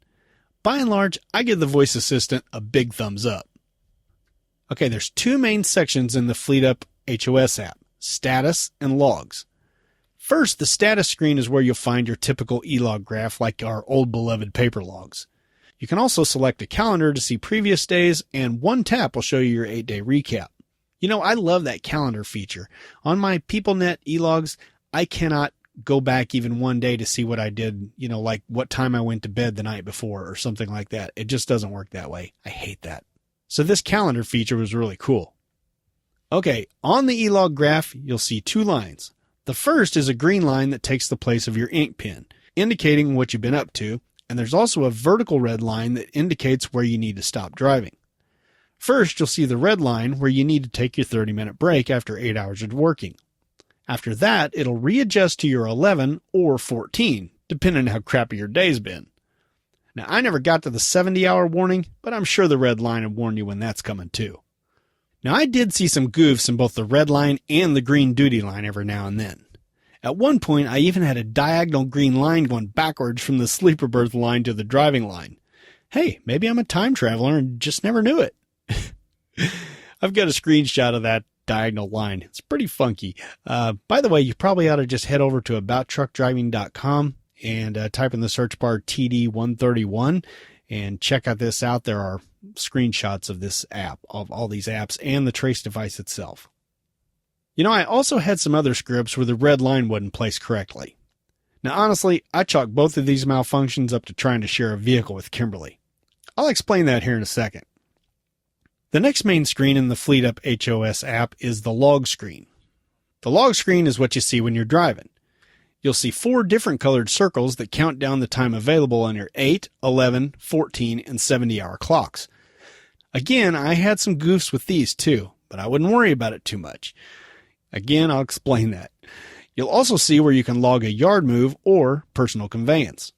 By and large, I give the voice assistant a big thumbs up. Okay, there's 2 main sections in the FleetUp HOS app, status and logs. First, the status screen is where you'll find your typical e-log graph like our old beloved paper logs. You can also select a calendar to see previous days, and one tap will show you your 8-day recap. You know, I love that calendar feature. On my PeopleNet e-logs, I cannot go back even one day to see what I did, you know, like what time I went to bed the night before or something like that. It just doesn't work that way. I hate that. So this calendar feature was really cool. Okay, on the e-log graph, you'll see 2 lines. The first is a green line that takes the place of your ink pen, indicating what you've been up to, and there's also a vertical red line that indicates where you need to stop driving. First, you'll see the red line where you need to take your 30-minute break after 8 hours of working. After that, it'll readjust to your 11 or 14, depending on how crappy your day's been. Now, I never got to the 70-hour warning, but I'm sure the red line will warn you when that's coming too. Now, I did see some goofs in both the red line and the green duty line every now and then. At one point, I even had a diagonal green line going backwards from the sleeper berth line to the driving line. Hey, maybe I'm a time traveler and just never knew it. I've got a screenshot of that diagonal line. It's pretty funky. By the way, you probably ought to just head over to abouttruckdriving.com and type in the search bar TD131 and check out this out. There are screenshots of this app, of all these apps, and the trace device itself. You know, I also had some other scripts where the red line wasn't placed correctly. Now, honestly, I chalk both of these malfunctions up to trying to share a vehicle with Kimberly. I'll explain that here in a second. The next main screen in the FleetUp HOS app is the log screen. The log screen is what you see when you're driving. You'll see 4 different colored circles that count down the time available on your 8, 11, 14, and 70-hour clocks. Again, I had some goofs with these too, but I wouldn't worry about it too much. Again, I'll explain that. You'll also see where you can log a yard move or personal conveyance.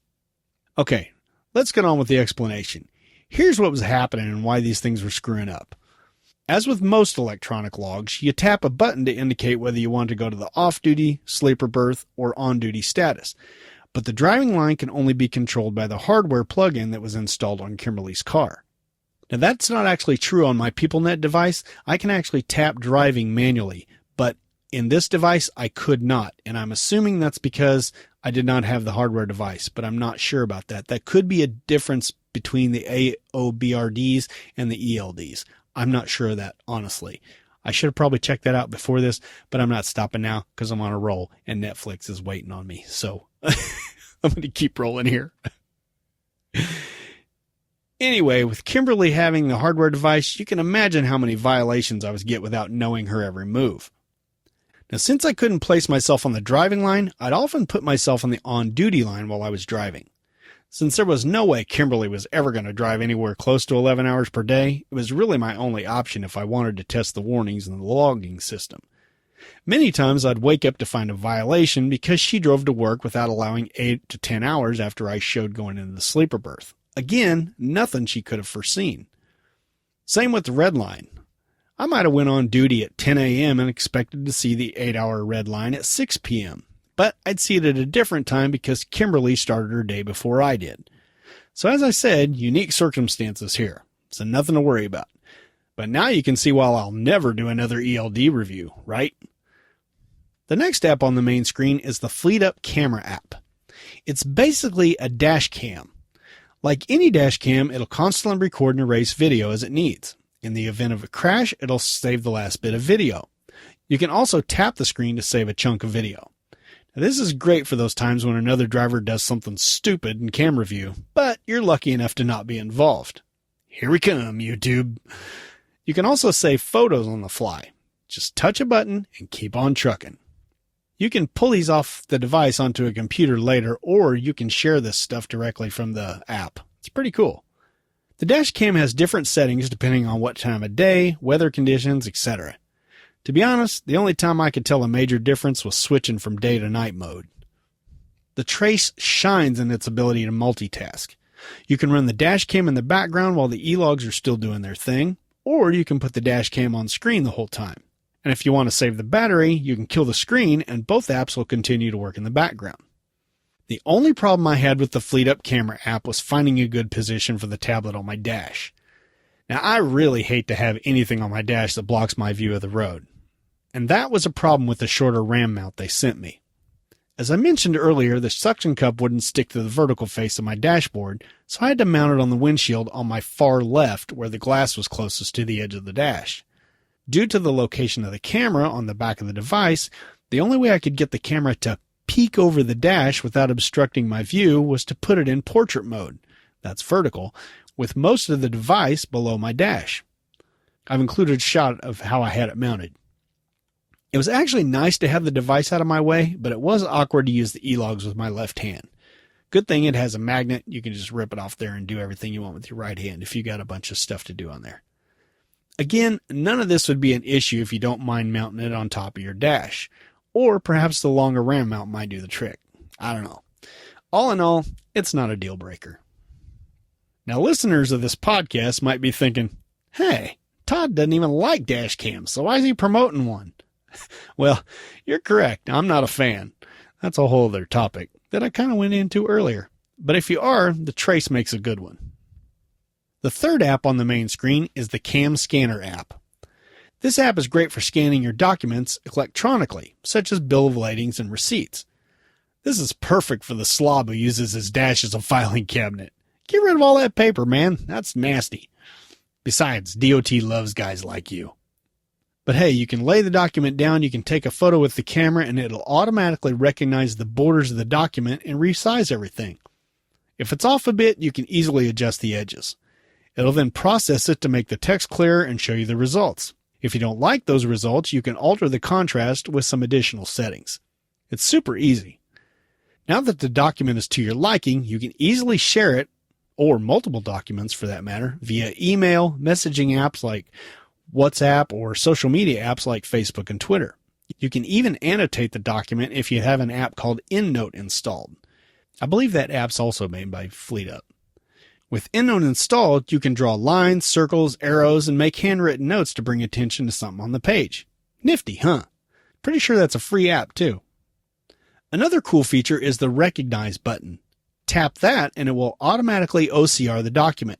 Okay, let's get on with the explanation. Here's what was happening and why these things were screwing up. As with most electronic logs, you tap a button to indicate whether you want to go to the off-duty, sleeper berth, or on-duty status. But the driving line can only be controlled by the hardware plug-in that was installed on Kimberly's car. Now that's not actually true on my PeopleNet device. I can actually tap driving manually, but in this device I could not, and I'm assuming that's because I did not have the hardware device, but I'm not sure about that. That could be a difference between the AOBRDs and the ELDs. I'm not sure of that, honestly. I should have probably checked that out before this, but I'm not stopping now because I'm on a roll and Netflix is waiting on me. So I'm going to keep rolling here. Anyway, with Kimberly having the hardware device, you can imagine how many violations I was getting without knowing her every move. Now, since I couldn't place myself on the driving line, I'd often put myself on the on-duty line while I was driving. Since there was no way Kimberly was ever going to drive anywhere close to 11 hours per day, it was really my only option if I wanted to test the warnings in the logging system. Many times I'd wake up to find a violation because she drove to work without allowing 8 to 10 hours after I showed going into the sleeper berth. Again, nothing she could have foreseen. Same with the red line. I might have went on duty at 10 a.m. and expected to see the 8-hour red line at 6 p.m., but I'd see it at a different time because Kimberly started her day before I did. So as I said, unique circumstances here, so nothing to worry about. But now you can see why I'll never do another ELD review, right? The next app on the main screen is the FleetUp camera app. It's basically a dash cam. Like any dash cam, it'll constantly record and erase video as it needs. In the event of a crash, it'll save the last bit of video. You can also tap the screen to save a chunk of video. Now, this is great for those times when another driver does something stupid in camera view, but you're lucky enough to not be involved. Here we come, YouTube. You can also save photos on the fly. Just touch a button and keep on trucking. You can pull these off the device onto a computer later, or you can share this stuff directly from the app. It's pretty cool. The dash cam has different settings depending on what time of day, weather conditions, etc. To be honest, the only time I could tell a major difference was switching from day to night mode. The trace shines in its ability to multitask. You can run the dash cam in the background while the e-logs are still doing their thing, or you can put the dash cam on screen the whole time. And if you want to save the battery, you can kill the screen and both apps will continue to work in the background. The only problem I had with the FleetUp camera app was finding a good position for the tablet on my dash. Now, I really hate to have anything on my dash that blocks my view of the road. And that was a problem with the shorter RAM mount they sent me. As I mentioned earlier, the suction cup wouldn't stick to the vertical face of my dashboard, so I had to mount it on the windshield on my far left where the glass was closest to the edge of the dash. Due to the location of the camera on the back of the device, the only way I could get the camera to peek over the dash without obstructing my view was to put it in portrait mode, that's vertical, with most of the device below my dash. I've included a shot of how I had it mounted. It was actually nice to have the device out of my way, but it was awkward to use the e-logs with my left hand. Good thing it has a magnet. You can just rip it off there and do everything you want with your right hand if you got a bunch of stuff to do on there. Again, none of this would be an issue if you don't mind mounting it on top of your dash. Or perhaps the longer RAM mount might do the trick. I don't know. All in all, it's not a deal breaker. Now, listeners of this podcast might be thinking, hey, Todd doesn't even like dash cams, so why is he promoting one? Well, you're correct. I'm not a fan. That's a whole other topic that I kind of went into earlier. But if you are, the trace makes a good one. The third app on the main screen is the Cam Scanner app. This app is great for scanning your documents electronically, such as bill of ladings and receipts. This is perfect for the slob who uses his dash as a filing cabinet. Get rid of all that paper, man. That's nasty. Besides, DOT loves guys like you. But hey, you can lay the document down, you can take a photo with the camera, and it'll automatically recognize the borders of the document and resize everything. If it's off a bit, you can easily adjust the edges. It'll then process it to make the text clearer and show you the results. If you don't like those results, you can alter the contrast with some additional settings. It's super easy. Now that the document is to your liking, you can easily share it, or multiple documents for that matter, via email, messaging apps like WhatsApp, or social media apps like Facebook and Twitter. You can even annotate the document if you have an app called EndNote installed. I believe that app's also made by FleetUp. With EndNote installed, you can draw lines, circles, arrows, and make handwritten notes to bring attention to something on the page. Nifty, huh? Pretty sure that's a free app too. Another cool feature is the Recognize button. Tap that and it will automatically OCR the document.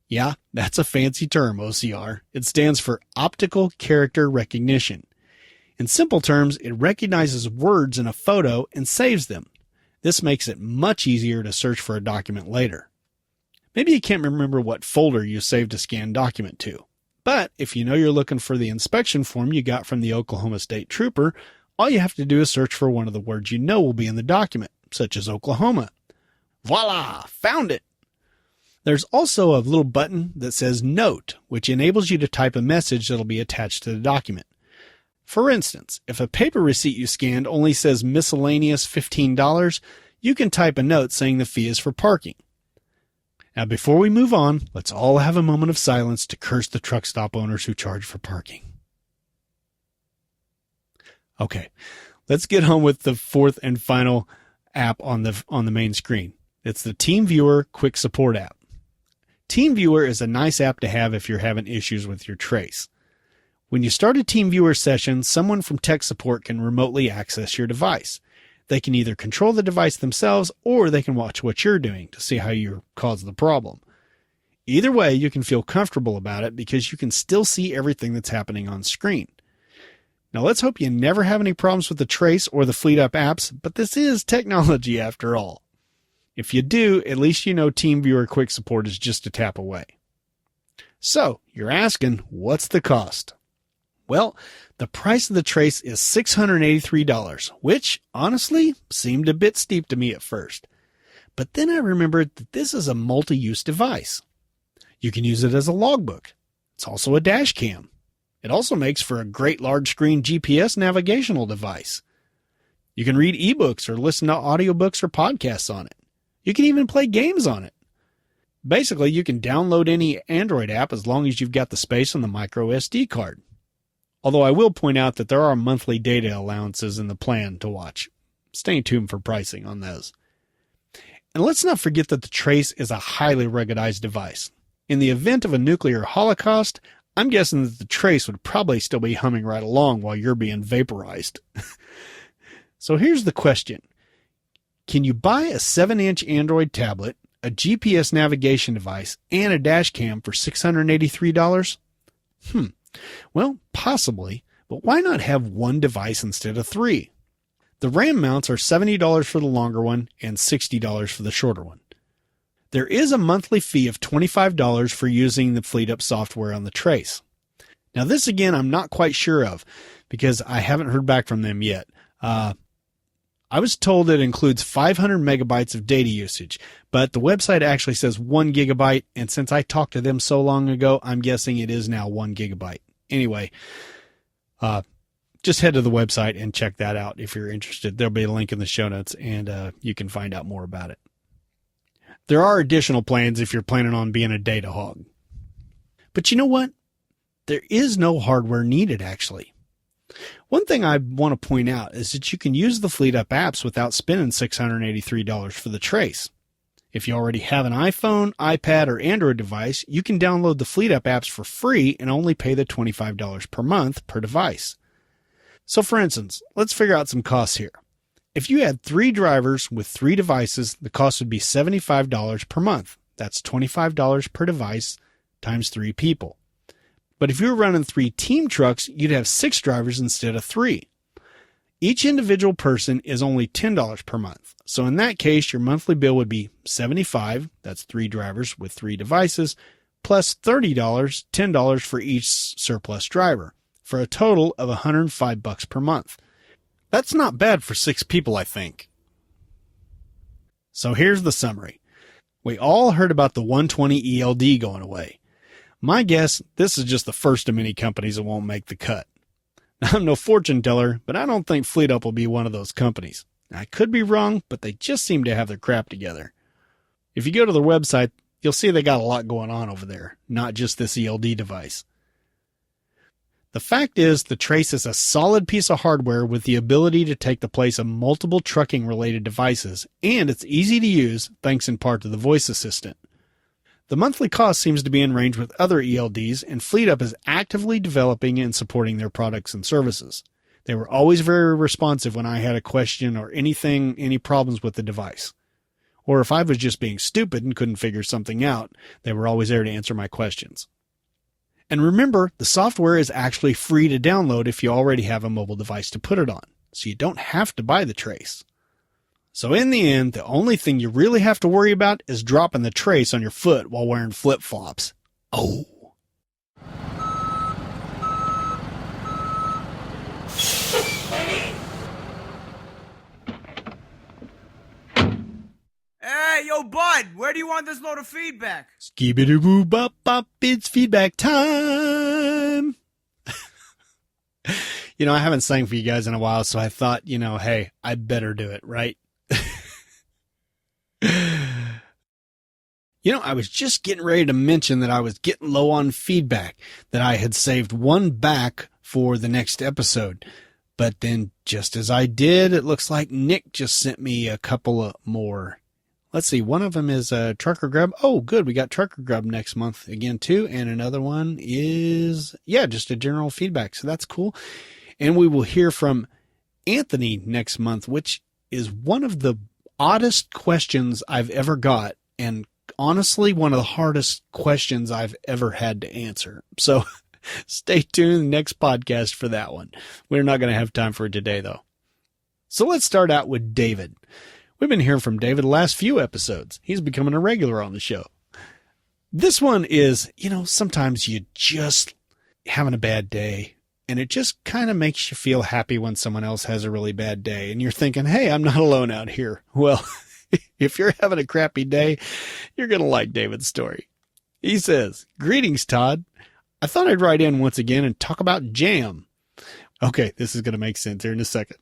Yeah, that's a fancy term, OCR. It stands for Optical Character Recognition. In simple terms, it recognizes words in a photo and saves them. This makes it much easier to search for a document later. Maybe you can't remember what folder you saved a scanned document to. But if you know you're looking for the inspection form you got from the Oklahoma State Trooper, all you have to do is search for one of the words you know will be in the document, such as Oklahoma. Voila! Found it! There's also a little button that says Note, which enables you to type a message that'll be attached to the document. For instance, if a paper receipt you scanned only says miscellaneous $15, you can type a note saying the fee is for parking. Now, before we move on, let's all have a moment of silence to curse the truck stop owners who charge for parking. Okay, let's get on with the fourth and final app on the main screen. It's the TeamViewer Quick Support app. TeamViewer is a nice app to have if you're having issues with your trace. When you start a TeamViewer session, someone from tech support can remotely access your device. They can either control the device themselves or they can watch what you're doing to see how you caused the problem. Either way, you can feel comfortable about it because you can still see everything that's happening on screen. Now let's hope you never have any problems with the Trace or the FleetUp apps, but this is technology after all. If you do, at least you know TeamViewer Quick Support is just a tap away. So, you're asking, what's the cost? Well, the price of the Trace is $683, which, honestly, seemed a bit steep to me at first. But then I remembered that this is a multi-use device. You can use it as a logbook. It's also a dash cam. It also makes for a great large-screen GPS navigational device. You can read ebooks or listen to audiobooks or podcasts on it. You can even play games on it. Basically, you can download any Android app as long as you've got the space on the micro SD card. Although I will point out that there are monthly data allowances in the plan to watch. Stay tuned for pricing on those. And let's not forget that the Trace is a highly ruggedized device. In the event of a nuclear holocaust, I'm guessing that the Trace would probably still be humming right along while you're being vaporized. So here's the question. Can you buy a 7-inch Android tablet, a GPS navigation device, and a dash cam for $683? Well, possibly, but why not have one device instead of three? The RAM mounts are $70 for the longer one and $60 for the shorter one. There is a monthly fee of $25 for using the FleetUp software on the Trace. Now this again I'm not quite sure of because I haven't heard back from them yet. I was told it includes 500 megabytes of data usage, but the website actually says 1 gigabyte, and since I talked to them so long ago, I'm guessing it is now 1 gigabyte. Anyway, just head to the website and check that out if you're interested. There'll be a link in the show notes, and you can find out more about it. There are additional plans if you're planning on being a data hog. But you know what? There is no hardware needed, actually. One thing I want to point out is that you can use the FleetUp apps without spending $683 for the Trace. If you already have an iPhone, iPad, or Android device, you can download the FleetUp apps for free and only pay the $25 per month per device. So for instance, let's figure out some costs here. If you had 3 drivers with 3 devices, the cost would be $75 per month. That's $25 per device times 3 people. But if you were running 3 team trucks, you'd have 6 drivers instead of 3. Each individual person is only $10 per month. So in that case, your monthly bill would be $75. That's 3 drivers with 3 devices, plus $30, $10 for each surplus driver, for a total of $105 per month. That's not bad for 6 people, I think. So here's the summary. We all heard about the 120 ELD going away. My guess, this is just the first of many companies that won't make the cut. I'm no fortune teller, but I don't think FleetUp will be one of those companies. I could be wrong, but they just seem to have their crap together. If you go to their website, you'll see they got a lot going on over there, not just this ELD device. The fact is, the Trace is a solid piece of hardware with the ability to take the place of multiple trucking-related devices, and it's easy to use thanks in part to the voice assistant. The monthly cost seems to be in range with other ELDs, and FleetUp is actively developing and supporting their products and services. They were always very responsive when I had a question or any problems with the device. Or if I was just being stupid and couldn't figure something out, they were always there to answer my questions. And remember, the software is actually free to download if you already have a mobile device to put it on, so you don't have to buy the Trace. So in the end, the only thing you really have to worry about is dropping the Trace on your foot while wearing flip-flops. Oh. Hey, yo, bud, where do you want this load of feedback? Skibidi-boo bop bop, it's feedback time. I haven't sang for you guys in a while, so I thought, hey, I better do it, right? I was just getting ready to mention that I was getting low on feedback, that I had saved one back for the next episode. But then just as I did, it looks like Nick just sent me a couple of more. Let's see, one of them is Trucker Grub. Oh, good, we got Trucker Grub next month again too. And another one is, just a general feedback. So that's cool. And we will hear from Anthony next month, which is one of the oddest questions I've ever got. And honestly, one of the hardest questions I've ever had to answer. So stay tuned next podcast for that one. We're not going to have time for it today, though. So let's start out with David. We've been hearing from David the last few episodes. He's becoming a regular on the show. This one is, sometimes you just having a bad day, and it just kind of makes you feel happy when someone else has a really bad day, and you're thinking, hey, I'm not alone out here. Well, if you're having a crappy day, you're going to like David's story. He says, "Greetings, Todd. I thought I'd write in once again and talk about jam." Okay, this is going to make sense here in a second.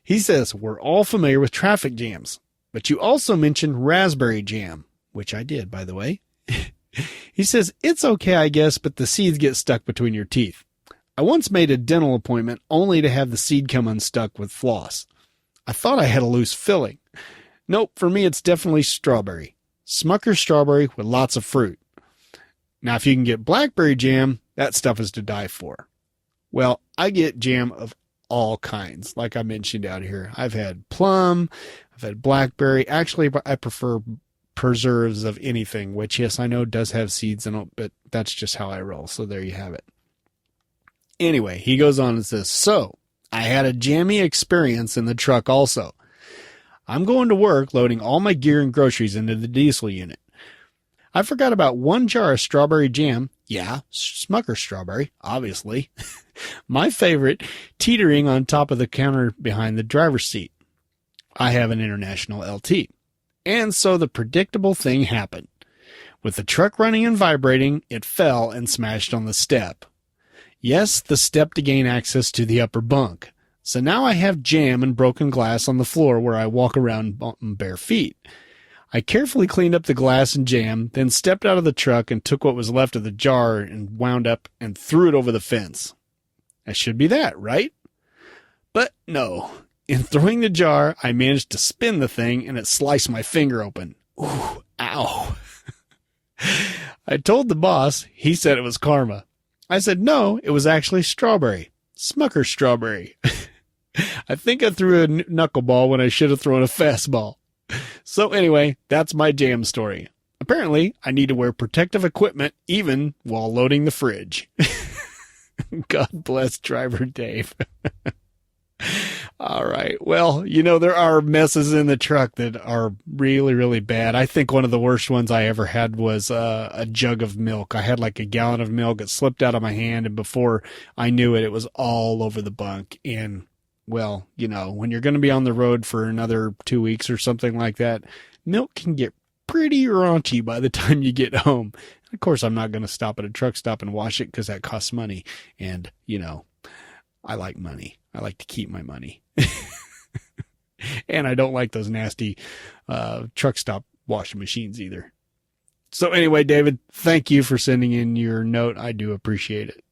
He says, "We're all familiar with traffic jams, but you also mentioned raspberry jam," which I did, by the way. He says, "It's okay, I guess, but the seeds get stuck between your teeth. I once made a dental appointment only to have the seed come unstuck with floss. I thought I had a loose filling. Nope, for me it's definitely strawberry. Smucker's strawberry with lots of fruit. Now, if you can get blackberry jam, that stuff is to die for. Well, I get jam of all kinds, like I mentioned out here. I've had plum, I've had blackberry. Actually, I prefer preserves of anything, which, yes, I know does have seeds in it, but that's just how I roll. So there you have it. Anyway, he goes on and says, "So, I had a jammy experience in the truck also. I'm going to work loading all my gear and groceries into the diesel unit. I forgot about 1 jar of strawberry jam. Yeah, Smucker's strawberry, obviously. My favorite, teetering on top of the counter behind the driver's seat. I have an International LT. And so the predictable thing happened. With the truck running and vibrating, it fell and smashed on the step. Yes, the step to gain access to the upper bunk. So now I have jam and broken glass on the floor where I walk around on bare feet. I carefully cleaned up the glass and jam, then stepped out of the truck and took what was left of the jar and wound up and threw it over the fence. That should be that, right? But no. In throwing the jar, I managed to spin the thing and it sliced my finger open. Ooh, ow. I told the boss. He said it was karma. I said no, it was actually strawberry. Smucker's strawberry. I think I threw a knuckleball when I should have thrown a fastball. So anyway, that's my jam story. Apparently, I need to wear protective equipment even while loading the fridge. God bless Driver Dave. All right. Well, there are messes in the truck that are really, really bad. I think one of the worst ones I ever had was a jug of milk. I had like a gallon of milk. It slipped out of my hand, and before I knew it, it was all over the bunk. And, well, when you're going to be on the road for another 2 weeks or something like that, milk can get pretty raunchy by the time you get home. Of course, I'm not going to stop at a truck stop and wash it because that costs money. And, I like money. I like to keep my money. And I don't like those nasty truck stop washing machines either. So anyway, David, thank you for sending in your note. I do appreciate it.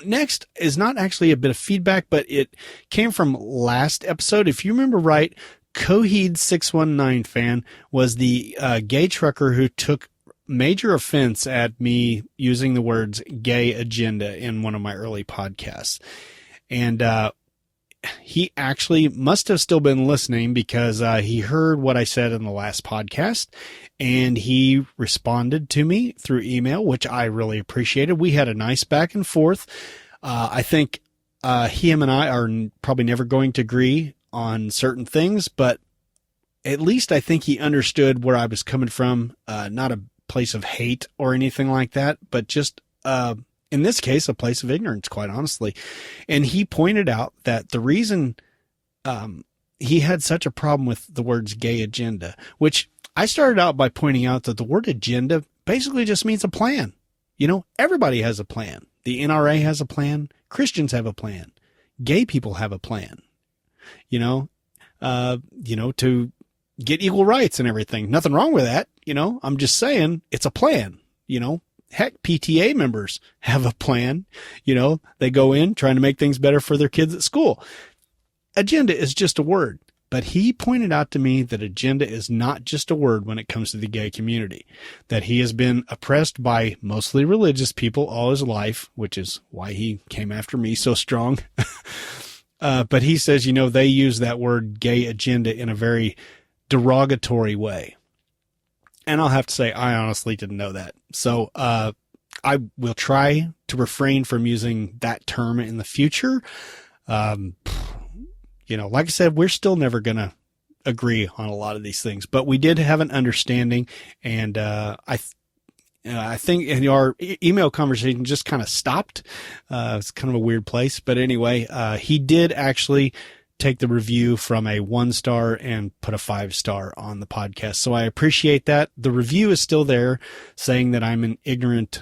Next is not actually a bit of feedback, but it came from last episode. If you remember right, Coheed 619 fan was the gay trucker who took major offense at me using the words gay agenda in one of my early podcasts. And he actually must have still been listening because he heard what I said in the last podcast, and he responded to me through email, which I really appreciated. We had a nice back and forth. I think him and I are probably never going to agree on certain things, but at least I think he understood where I was coming from. Not a place of hate or anything like that, but just in this case, a place of ignorance, quite honestly. And he pointed out that the reason he had such a problem with the words gay agenda, which I started out by pointing out that the word agenda basically just means a plan. Everybody has a plan. The NRA has a plan. Christians have a plan. Gay people have a plan. To get equal rights and everything. Nothing wrong with that. I'm just saying it's a plan. Heck, PTA members have a plan. They go in trying to make things better for their kids at school. Agenda is just a word. But he pointed out to me that agenda is not just a word when it comes to the gay community, that he has been oppressed by mostly religious people all his life, which is why he came after me so strong. But he says, they use that word gay agenda in a very derogatory way. And I'll have to say, I honestly didn't know that. So I will try to refrain from using that term in the future. Like I said, we're still never going to agree on a lot of these things, but we did have an understanding. And I think in our email conversation just kind of stopped. It's kind of a weird place. But anyway, he did actually take the review from a 1-star and put a 5-star on the podcast. So I appreciate that. The review is still there saying that I'm an ignorant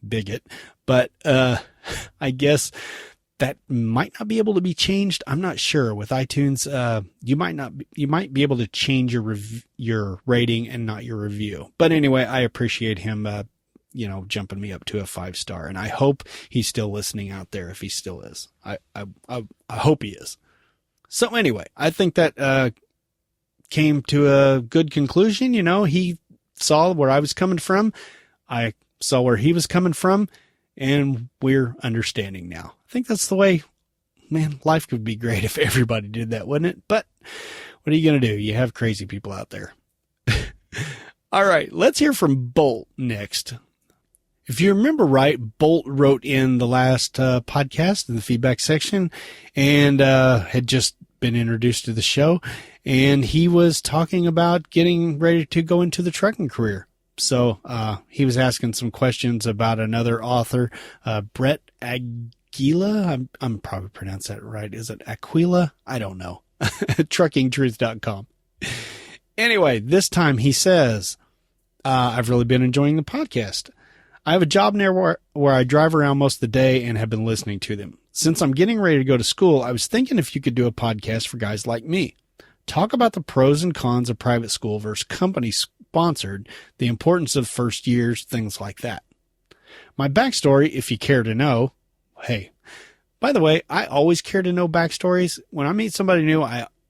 bigot, but I guess that might not be able to be changed. I'm not sure. With iTunes, you might be able to change your rating and not your review. But anyway, I appreciate him jumping me up to a 5-star, and I hope he's still listening out there. If he still is, I hope he is. So anyway, I think that came to a good conclusion. He saw where I was coming from. I saw where he was coming from, and we're understanding now. I think that's the way, man, life could be great if everybody did that, wouldn't it? But what are you going to do? You have crazy people out there. All right, let's hear from Bolt next. If you remember right, Bolt wrote in the last podcast in the feedback section and had just been introduced to the show, and he was talking about getting ready to go into the trucking career. So he was asking some questions about another author, Brett Aguila. I'm probably pronounced that right. Is it Aquila? I don't know. Truckingtruth.com. Anyway, this time he says, I've really been enjoying the podcast. I have a job near where I drive around most of the day and have been listening to them. Since I'm getting ready to go to school, I was thinking if you could do a podcast for guys like me. Talk about the pros and cons of private school versus company sponsored, the importance of first years, things like that. My backstory, if you care to know, hey, by the way, I always care to know backstories. When I meet somebody new,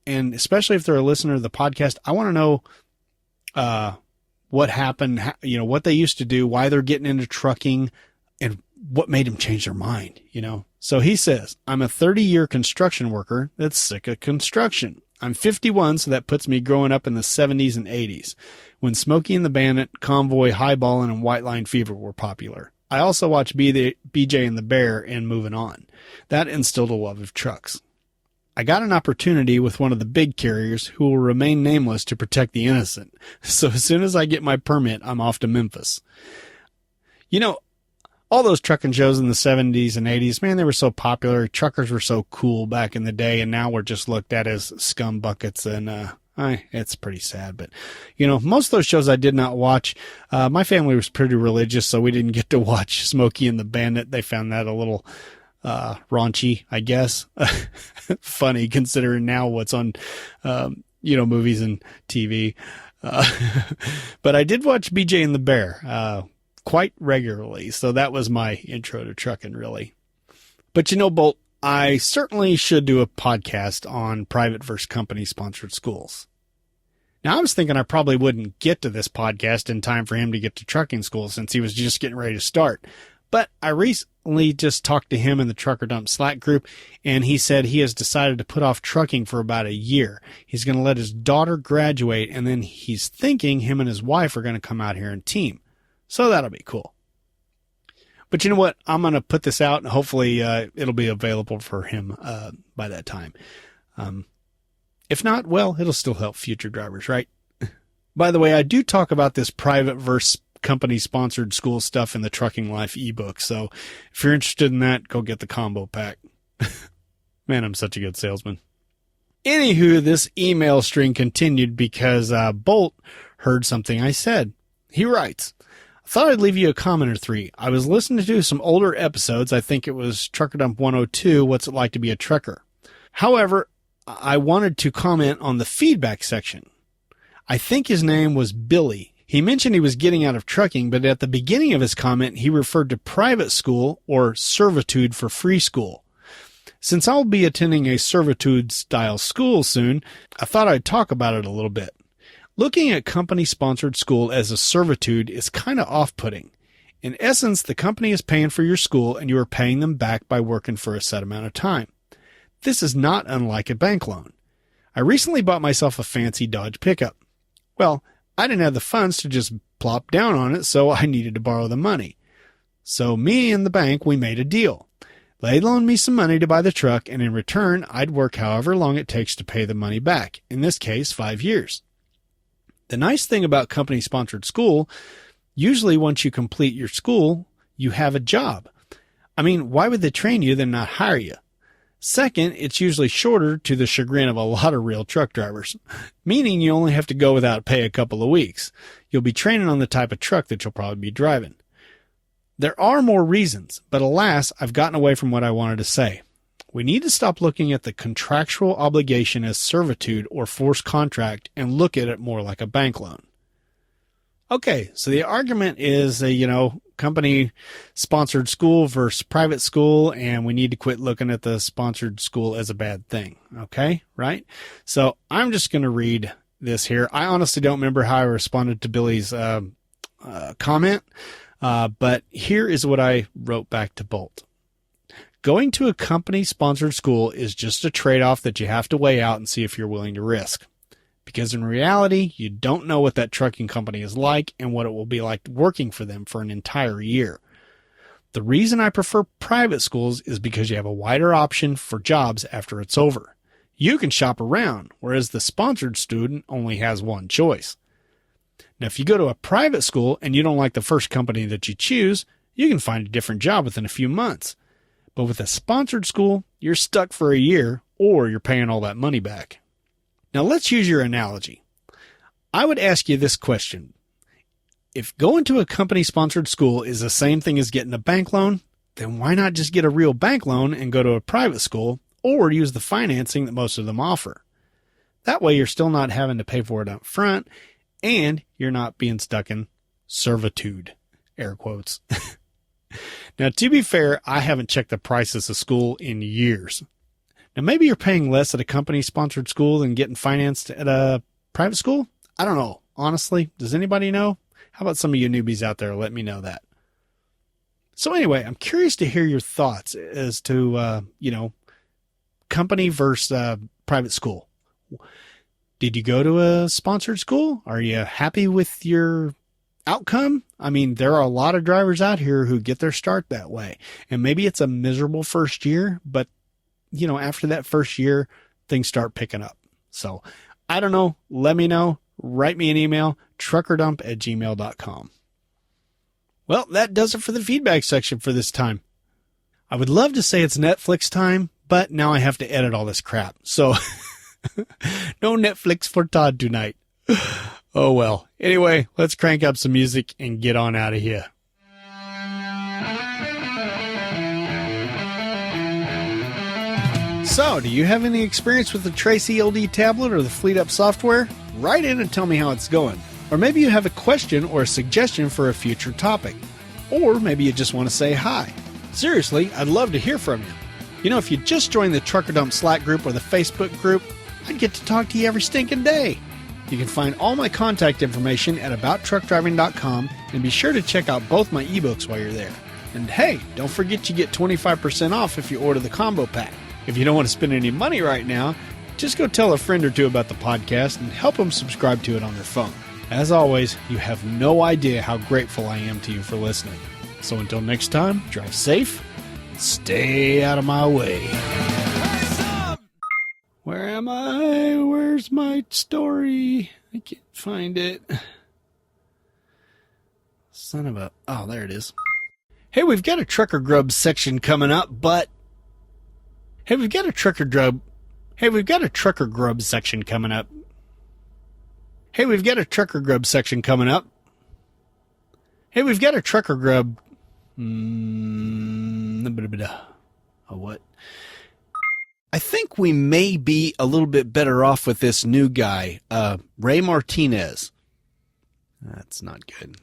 and especially if they're a listener to the podcast, I want to know what happened, what they used to do, why they're getting into trucking, and what made them change their mind, So he says, I'm a 30-year construction worker that's sick of construction. I'm 51, so that puts me growing up in the 70s and 80s, when Smokey and the Bandit, Convoy, Highballin', and White Line Fever were popular. I also watched BJ and the Bear and Moving On. That instilled a love of trucks. I got an opportunity with one of the big carriers who will remain nameless to protect the innocent. So as soon as I get my permit, I'm off to Memphis. You know, all those trucking shows in the 70s and 80s, man, they were so popular. Truckers were so cool back in the day, and now we're just looked at as scum buckets, and it's pretty sad. But, you know, most of those shows I did not watch. My family was pretty religious, so we didn't get to watch Smokey and the Bandit. They found that a little raunchy, I guess. Funny considering now what's on, movies and TV. But I did watch BJ and the Bear quite regularly, so that was my intro to trucking, really. But you know, Bolt, I certainly should do a podcast on private versus company sponsored schools. Now, I was thinking I probably wouldn't get to this podcast in time for him to get to trucking school since he was just getting ready to start. But I recently just talked to him in the Trucker Dump Slack group, and he said he has decided to put off trucking for about a year. He's going to let his daughter graduate, and then he's thinking him and his wife are going to come out here and team. So that'll be cool. But you know what? I'm going to put this out, and hopefully it'll be available for him by that time. If not, well, it'll still help future drivers, right? By the way, I do talk about this private versus company-sponsored school stuff in the Trucking Life ebook, so if you're interested in that, go get the combo pack. Man, I'm such a good salesman. Anywho, this email string continued because Bolt heard something I said. He writes, I thought I'd leave you a comment or three. I was listening to some older episodes. I think it was Trucker Dump 102, What's It Like to Be a Trucker? However, I wanted to comment on the feedback section. I think his name was Billy. He mentioned he was getting out of trucking, but at the beginning of his comment, he referred to private school or servitude for free school. Since I'll be attending a servitude-style school soon, I thought I'd talk about it a little bit. Looking at company-sponsored school as a servitude is kind of off-putting. In essence, the company is paying for your school and you are paying them back by working for a set amount of time. This is not unlike a bank loan. I recently bought myself a fancy Dodge pickup. Well, I didn't have the funds to just plop down on it, so I needed to borrow the money. So me and the bank, we made a deal. They loaned me some money to buy the truck, and in return, I'd work however long it takes to pay the money back, in this case, 5 years. The nice thing about company-sponsored school, usually once you complete your school, you have a job. I mean, why would they train you then not hire you? Second, it's usually shorter to the chagrin of a lot of real truck drivers, meaning you only have to go without pay a couple of weeks. You'll be training on the type of truck that you'll probably be driving. There are more reasons, but alas, I've gotten away from what I wanted to say. We need to stop looking at the contractual obligation as servitude or forced contract and look at it more like a bank loan. Okay, so the argument is, company-sponsored school versus private school, and we need to quit looking at the sponsored school as a bad thing. Okay, right? So I'm just going to read this here. I honestly don't remember how I responded to Billy's comment, but here is what I wrote back to Bolt. Going to a company-sponsored school is just a trade-off that you have to weigh out and see if you're willing to risk. Because in reality, you don't know what that trucking company is like and what it will be like working for them for an entire year. The reason I prefer private schools is because you have a wider option for jobs after it's over. You can shop around, whereas the sponsored student only has one choice. Now, if you go to a private school and you don't like the first company that you choose, you can find a different job within a few months. But with a sponsored school, you're stuck for a year or you're paying all that money back. Now, let's use your analogy. I would ask you this question. If going to a company-sponsored school is the same thing as getting a bank loan, then why not just get a real bank loan and go to a private school or use the financing that most of them offer? That way, you're still not having to pay for it up front and you're not being stuck in servitude, air quotes. Now, to be fair, I haven't checked the prices of school in years. Now, maybe you're paying less at a company-sponsored school than getting financed at a private school. I don't know. Honestly, does anybody know? How about some of you newbies out there? Let me know that. So anyway, I'm curious to hear your thoughts as to, company versus private school. Did you go to a sponsored school? Are you happy with your outcome? I mean, there are a lot of drivers out here who get their start that way. And maybe it's a miserable first year, but after that first year, things start picking up. So I don't know. Let me know. Write me an email, truckerdump@gmail.com. Well, that does it for the feedback section for this time. I would love to say it's Netflix time, but now I have to edit all this crap. So no Netflix for Todd tonight. Oh well. Anyway, let's crank up some music and get on out of here. So, do you have any experience with the Trace ELD tablet or the FleetUp software? Write in and tell me how it's going. Or maybe you have a question or a suggestion for a future topic. Or maybe you just want to say hi. Seriously, I'd love to hear from you. You know, if you just join the Trucker Dump Slack group or the Facebook group, I'd get to talk to you every stinking day. You can find all my contact information at abouttruckdriving.com, and be sure to check out both my ebooks while you're there. And hey, don't forget you get 25% off if you order the combo pack. If you don't want to spend any money right now, just go tell a friend or two about the podcast and help them subscribe to it on their phone. As always, you have no idea how grateful I am to you for listening. So until next time, drive safe and stay out of my way. Where am I? Where's my story? I can't find it. Son of a... Oh, there it is. Hey, we've got a Trucker Grub section coming up, but... Hey, we've got a Trucker Grub section coming up. Hey, we've got a Trucker Grub section coming up. Hey, we've got a Trucker Grub... Oh, what? I think we may be a little bit better off with this new guy, Ray Martinez. That's not good.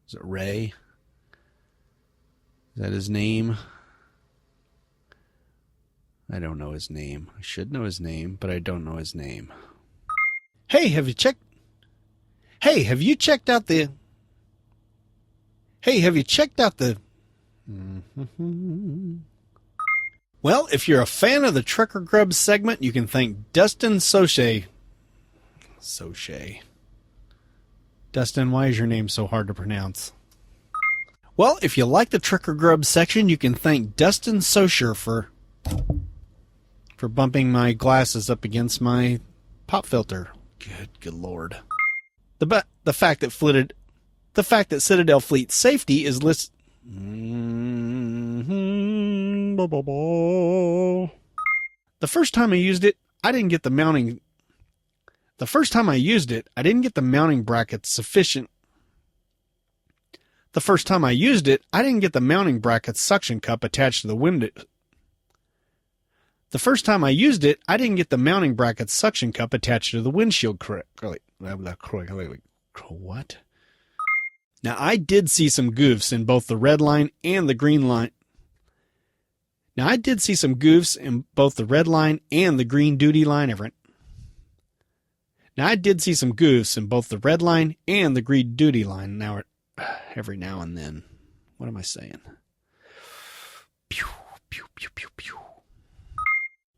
Is it Ray? Is that his name? I don't know his name. I should know his name, but I don't know his name. Hey, have you checked out the... Well, if you're a fan of the Trucker Grub segment, you can thank Dustin Soche. Dustin, why is your name so hard to pronounce? Well, if you like the Trucker Grub section, you can thank Dustin Socher for bumping my glasses up against my pop filter. Good Lord. The fact that Citadel Fleet Safety is listed... The first time I used it, I didn't get the mounting brackets sufficient. The first time I used it, I didn't get the mounting brackets suction cup attached to the window. The first time I used it, I didn't get the mounting brackets suction cup attached to the windshield correctly. What? Now, I did see some goofs in both the red line and the green line. Now, I did see some goofs in both the red line and the green duty line. Now, I did see some goofs in both the red line and the green duty line. Now, every now and then. What am I saying? Pew, pew, pew, pew, pew.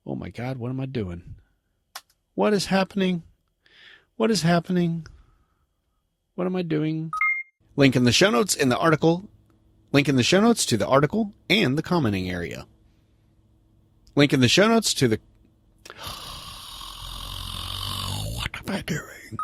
Oh my God, what am I doing? What is happening? What is happening? What am I doing? Link in the show notes in the article. Link in the show notes to the article and the commenting area. Link in the show notes to the... What am I doing?